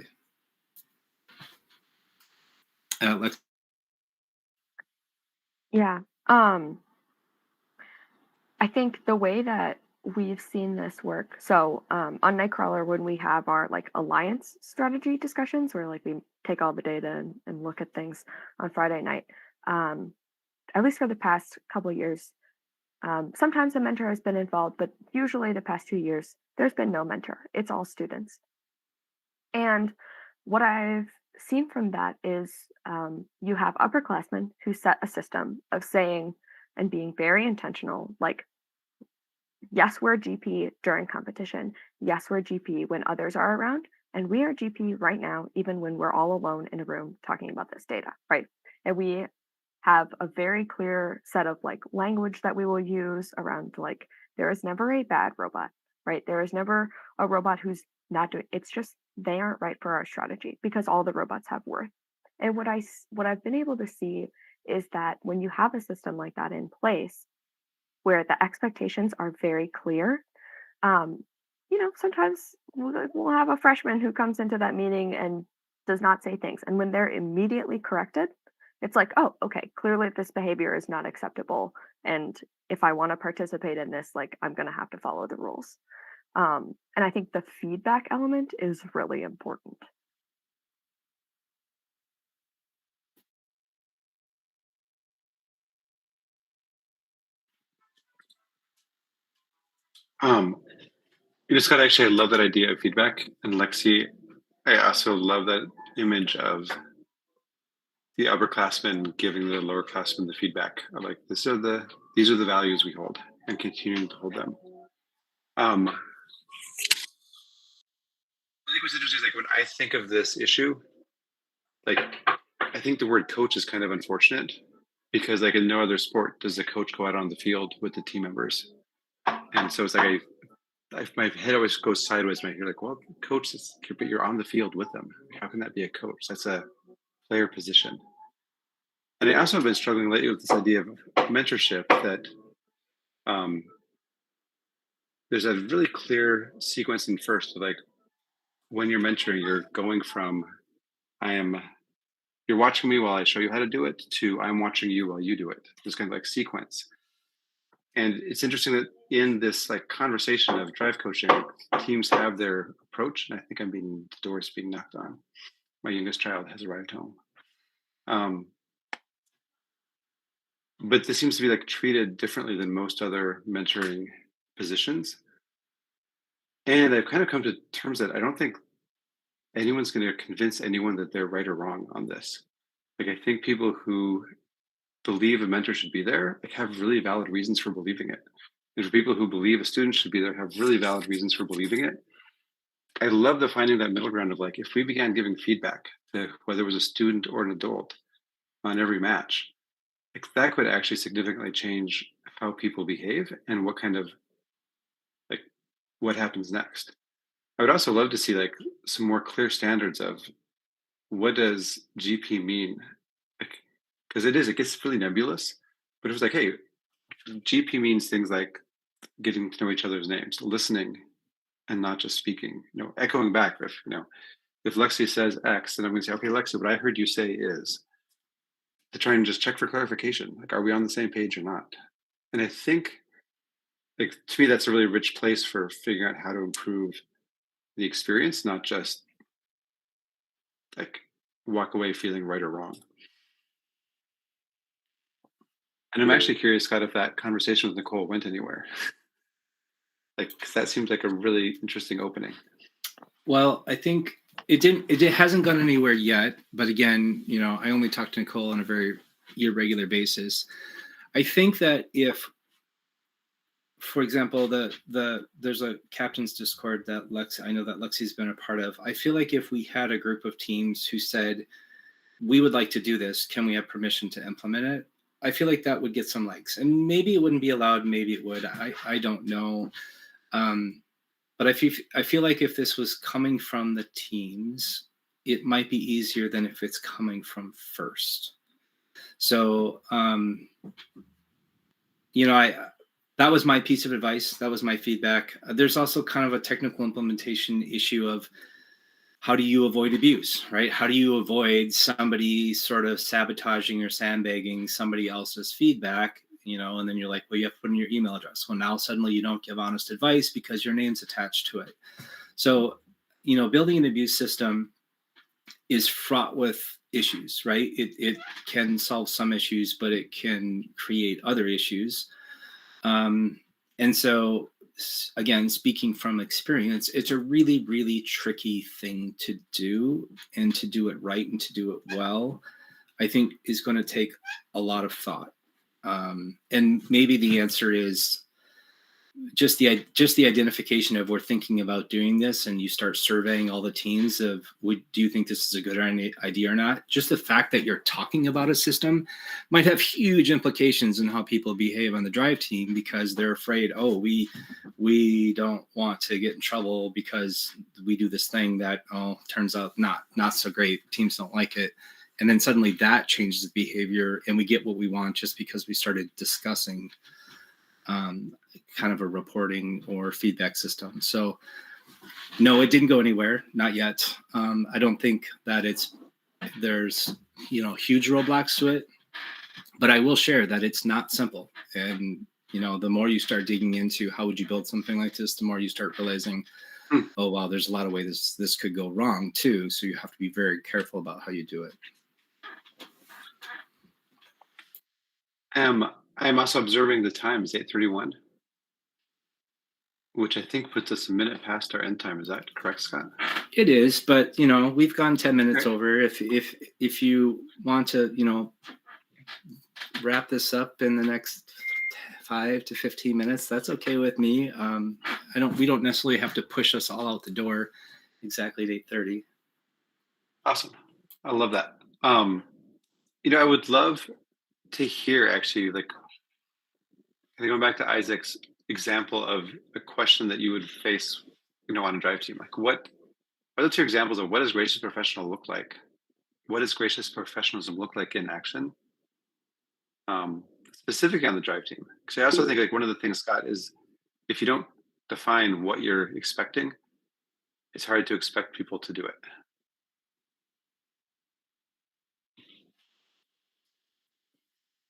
Yeah. I think the way that we've seen this work, so on Nightcrawler, when we have our alliance strategy discussions, where we take all the data and look at things on Friday night, at least for the past couple of years, sometimes a mentor has been involved, but usually the past 2 years, there's been no mentor. It's all students. And what I've seen from that is you have upperclassmen who set a system of saying and being very intentional, yes, we're GP during competition. Yes, we're GP when others are around. And we are GP right now, even when we're all alone in a room talking about this data, right? And we have a very clear set of like language that we will use around like there is never a bad robot, right? There is never a robot who's not doing it's just they aren't right for our strategy because all the robots have worth. And what I've been able to see is that when you have a system like that in place where the expectations are very clear, um, sometimes we'll have a freshman who comes into that meeting and does not say things. And when they're immediately corrected, it's like, oh, okay, clearly this behavior is not acceptable. And if I want to participate in this, like, I'm going to have to follow the rules. And I think the feedback element is really important. Scott, actually, I love that idea of feedback. And Lexi, I also love that image of the upperclassmen giving the lowerclassmen the feedback of like, these are the values we hold and continuing to hold them. I think what's interesting is like when I think of this issue, like I think the word coach is kind of unfortunate because like in no other sport does the coach go out on the field with the team members. And so it's like my head always goes sideways when I hear like, well, coach, but you're on the field with them. How can that be a coach? That's a player position. And I also have been struggling lately with this idea of mentorship that there's a really clear sequence in first, like when you're mentoring, you're going from you're watching me while I show you how to do it to I'm watching you while you do it. This kind of like sequence. And it's interesting that in this like conversation of drive coaching, teams have their approach. And I think the door's being knocked on. My youngest child has arrived home. But this seems to be like treated differently than most other mentoring positions. And I've kind of come to terms that I don't think anyone's going to convince anyone that they're right or wrong on this. Like I think people who believe a mentor should be there, like have really valid reasons for believing it. And for people who believe a student should be there, have really valid reasons for believing it. I love the finding that middle ground of like, if we began giving feedback to whether it was a student or an adult on every match, like that could actually significantly change how people behave and what kind of like what happens next. I would also love to see like some more clear standards of what does GP mean? Like, because it gets really nebulous. But it was like, hey, GP means things like getting to know each other's names, listening, and not just speaking. Echoing back. If Lexi says X, then I'm going to say, okay, Lexi, what I heard you say is, to try and just check for clarification. Like, are we on the same page or not? And I think, like, to me, that's a really rich place for figuring out how to improve the experience, not just like walk away feeling right or wrong. And I'm actually curious, Scott, if that conversation with Nicole went anywhere. Like, 'cause that seems like a really interesting opening. Well, I think it hasn't gone anywhere yet. But again, I only talk to Nicole on a very irregular basis. I think that if, for example, there's a captain's Discord that I know that Lexi's been a part of. I feel like if we had a group of teams who said, we would like to do this, can we have permission to implement it? I feel like that would get some likes, and maybe it wouldn't be allowed. Maybe it would. I don't know. But I feel like if this was coming from the teams, it might be easier than if it's coming from first. So, that was my piece of advice. That was my feedback. There's also kind of a technical implementation issue of how do you avoid abuse, right? How do you avoid somebody sort of sabotaging or sandbagging somebody else's feedback, and then you're like, well, you have to put in your email address. Well, now suddenly you don't give honest advice because your name's attached to it. So, building an abuse system is fraught with issues, right? It can solve some issues, but it can create other issues. And so, again, speaking from experience, it's a really, really tricky thing to do, and to do it right and to do it well, I think is going to take a lot of thought. And maybe the answer is just the identification of we're thinking about doing this, and you start surveying all the teams of do you think this is a good idea or not. Just the fact that you're talking about a system might have huge implications in how people behave on the drive team, because they're afraid, oh, we don't want to get in trouble because we do this thing that turns out not so great, teams don't like it. And then suddenly that changes the behavior, and we get what we want just because we started discussing kind of a reporting or feedback system. So no, it didn't go anywhere, not yet. I don't think that there's huge roadblocks to it, but I will share that it's not simple. And the more you start digging into how would you build something like this, the more you start realizing, oh wow, there's a lot of ways this could go wrong too. So you have to be very careful about how you do it. I'm also observing the time. It's 8:31, which I think puts us a minute past our end time. Is that correct, Scott? It is, but we've gone 10 minutes over. If you want to, wrap this up in the next 5 to 15 minutes, that's okay with me. We don't necessarily have to push us all out the door exactly at 8:30. Awesome. I love that. I would love to hear actually, like, going back to Isaac's example of a question that you would face, on a drive team. Like, what are the 2 examples of what does gracious professional look like? What does gracious professionalism look like in action? Specifically on the drive team. Because I also think, like, one of the things, Scott, is if you don't define what you're expecting, it's hard to expect people to do it.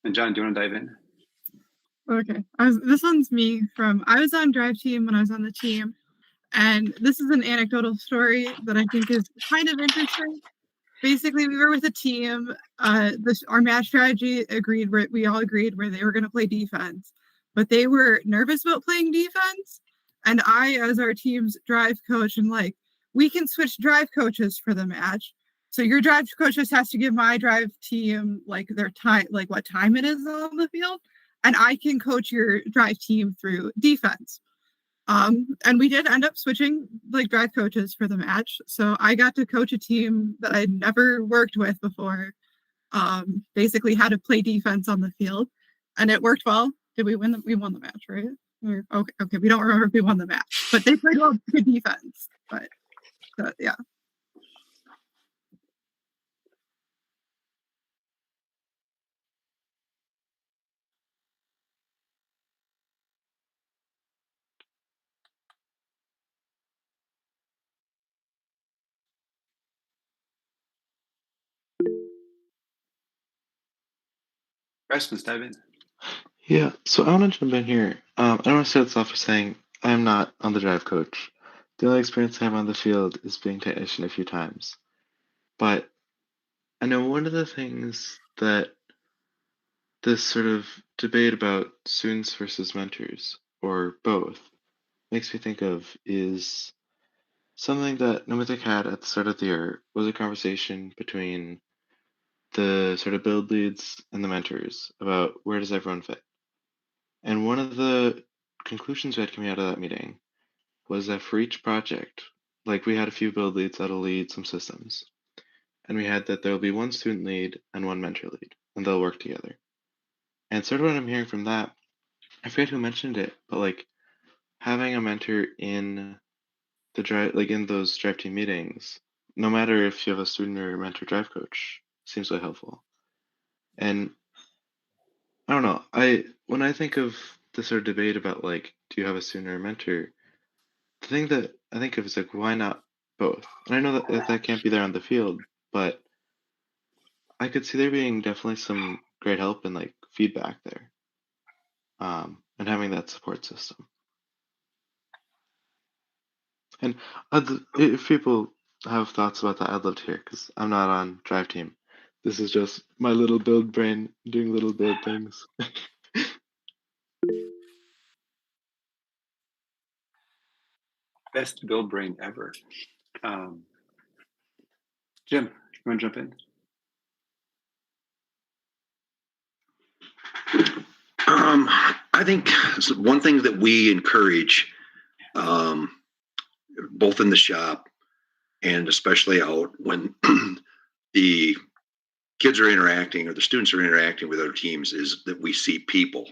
And John, do you want to dive in? Okay. This one's me I was on drive team when I was on the team. And this is an anecdotal story that I think is kind of interesting. Basically, we were with a team. Our match strategy we all agreed where they were going to play defense, but they were nervous about playing defense. And I, as our team's drive coach, am like, we can switch drive coaches for the match. So your drive coach just has to give my drive team like their time, like what time it is on the field, and I can coach your drive team through defense. And we did end up switching like drive coaches for the match. So I got to coach a team that I'd never worked with before, basically how to play defense on the field. And it worked well. Did we win? We won the match, right? Okay. We don't remember if we won the match, but they played well, good defense. But yeah. Let's dive in. Yeah, so I want to jump in here. I don't want to start this off by saying I'm not on the drive coach. The only experience I have on the field is being technician a few times. But I know one of the things that this sort of debate about students versus mentors, or both, makes me think of is something that NoMythic had at the start of the year was a conversation between the sort of build leads and the mentors about where does everyone fit. And one of the conclusions we had coming out of that meeting was that for each project, like we had a few build leads that'll lead some systems. And we had that there'll be one student lead and one mentor lead, and they'll work together. And sort of what I'm hearing from that, I forget who mentioned it, but like having a mentor in the drive, like in those drive team meetings, no matter if you have a student or a mentor drive coach, seems really helpful. And I don't know, when I think of the sort of debate about like, do you have a student or a mentor, the thing that I think of is like, why not both? And I know that can't be there on the field, but I could see there being definitely some great help and like feedback there, and having that support system. And if people have thoughts about that, I'd love to hear because I'm not on drive team. This is just my little build brain doing little build things. Best build brain ever. Jim, you want to jump in? I I think one thing that we encourage, both in the shop and especially out when the kids are interacting or the students are interacting with other teams, is that we see people.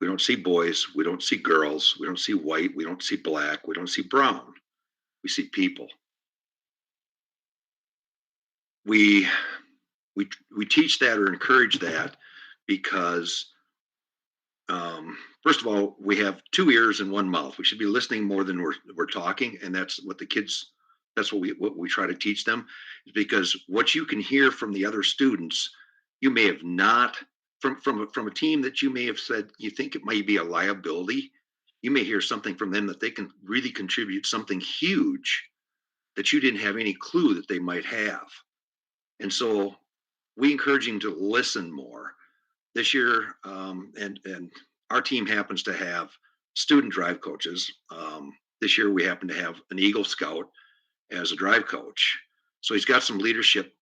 We don't see boys. We don't see girls. We don't see white. We don't see black. We don't see brown. We see people. We teach that or encourage that because, first of all, we have 2 ears and 1 mouth. We should be listening more than we're talking, and that's what the kids. That's what we try to teach them, is because what you can hear from the other students, you may have not from a team that you may have said you think it might be a liability. You may hear something from them that they can really contribute something huge that you didn't have any clue that they might have. And so we encourage them to listen more. This year, and our team happens to have student drive coaches. This year we happen to have an Eagle Scout as a drive coach. So he's got some leadership,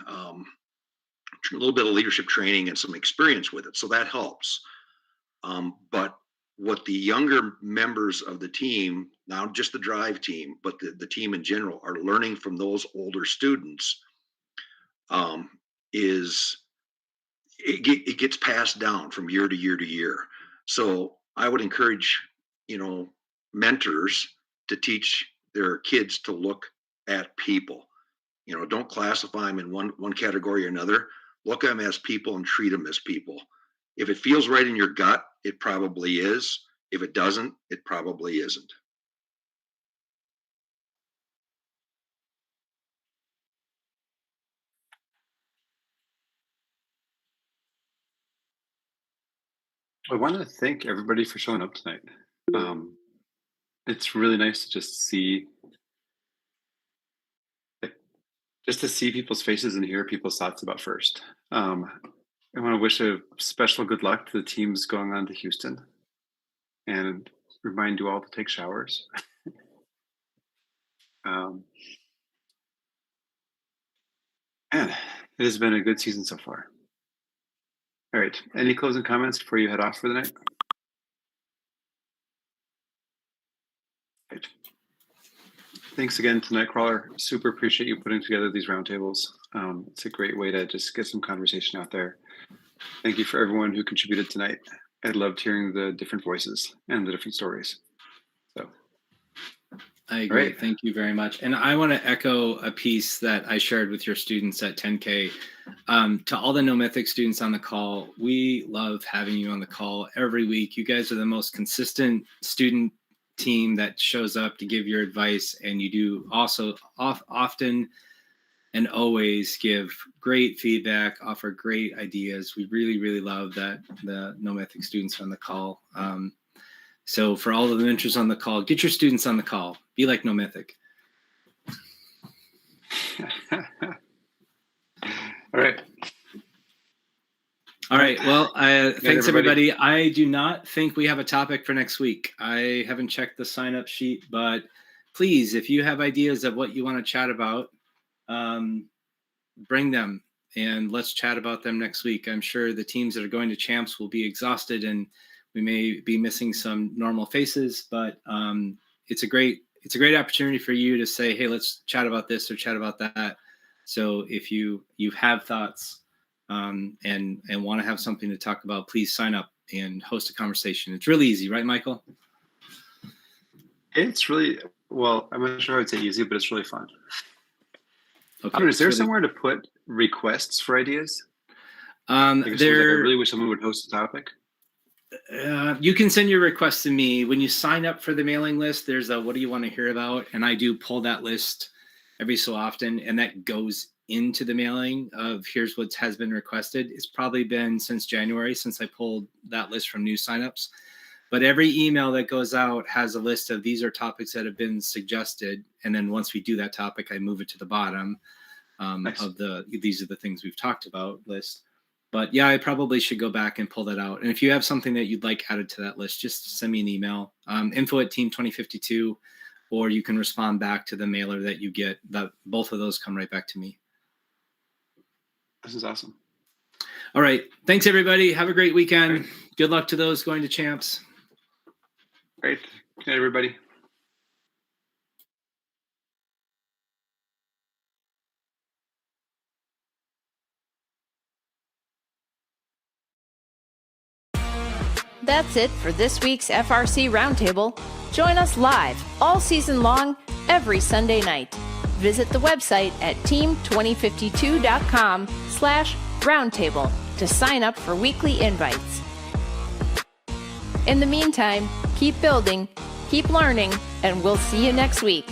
a little bit of leadership training and some experience with it. So that helps. But what the younger members of the team, not just the drive team, but the team in general, are learning from those older students is it gets passed down from year to year to year. So I would encourage, mentors to teach their kids to look at people. Don't classify them in one category or another. Look at them as people and treat them as people. If it feels right in your gut, it probably is. If it doesn't, it probably isn't. I want to thank everybody for showing up tonight. It's really nice to just see people's faces and hear people's thoughts about First. I want to wish a special good luck to the teams going on to Houston, and remind you all to take showers. And it has been a good season so far. All right. Any closing comments before you head off for the night? Right. Thanks again to Nightcrawler. Super appreciate you putting together these roundtables. It's a great way to just get some conversation out there. Thank you for everyone who contributed tonight. I loved hearing the different voices and the different stories. So, I agree. Right. Thank you very much. And I want to echo a piece that I shared with your students at 10K. To all the NoMythic students on the call, we love having you on the call every week. You guys are the most consistent student team that shows up to give your advice, and you do also often and always give great feedback, offer great ideas. We really, really love that the NoMythic students are on the call. So for all of the mentors on the call, get your students on the call. Be like NoMythic. All right. All right. Well, thanks, everybody. everybody. I do not think we have a topic for next week. I haven't checked the sign-up sheet, but please, if you have ideas of what you want to chat about, bring them and let's chat about them next week. I'm sure the teams that are going to champs will be exhausted and we may be missing some normal faces, but it's a great opportunity for you to say, hey, let's chat about this or chat about that. So if you have thoughts and want to have something to talk about, please sign up and host a conversation. It's really easy, right, Michael? It's really, well, I'm not sure I would say easy, but it's really fun. Okay, I don't know, is there somewhere to put requests for ideas? I really wish someone would host a topic. You can send your requests to me. When you sign up for the mailing list, there's a what do you want to hear about? And I do pull that list every so often, and that goes into the mailing of here's what has been requested. It's probably been since January since I pulled that list from new signups. But every email that goes out has a list of these are topics that have been suggested. And then once we do that topic, I move it to the bottom of these are the things we've talked about list. But yeah, I probably should go back and pull that out. And if you have something that you'd like added to that list, just send me an email, info@team2052, or you can respond back to the mailer that you get. That both of those come right back to me. This is awesome. All right. Thanks, everybody. Have a great weekend. Good luck to those going to champs. Great. Good night, everybody. That's it for this week's FRC Roundtable. Join us live all season long, every Sunday night. Visit the website at team2052.com/roundtable to sign up for weekly invites. In the meantime, keep building, keep learning, and we'll see you next week.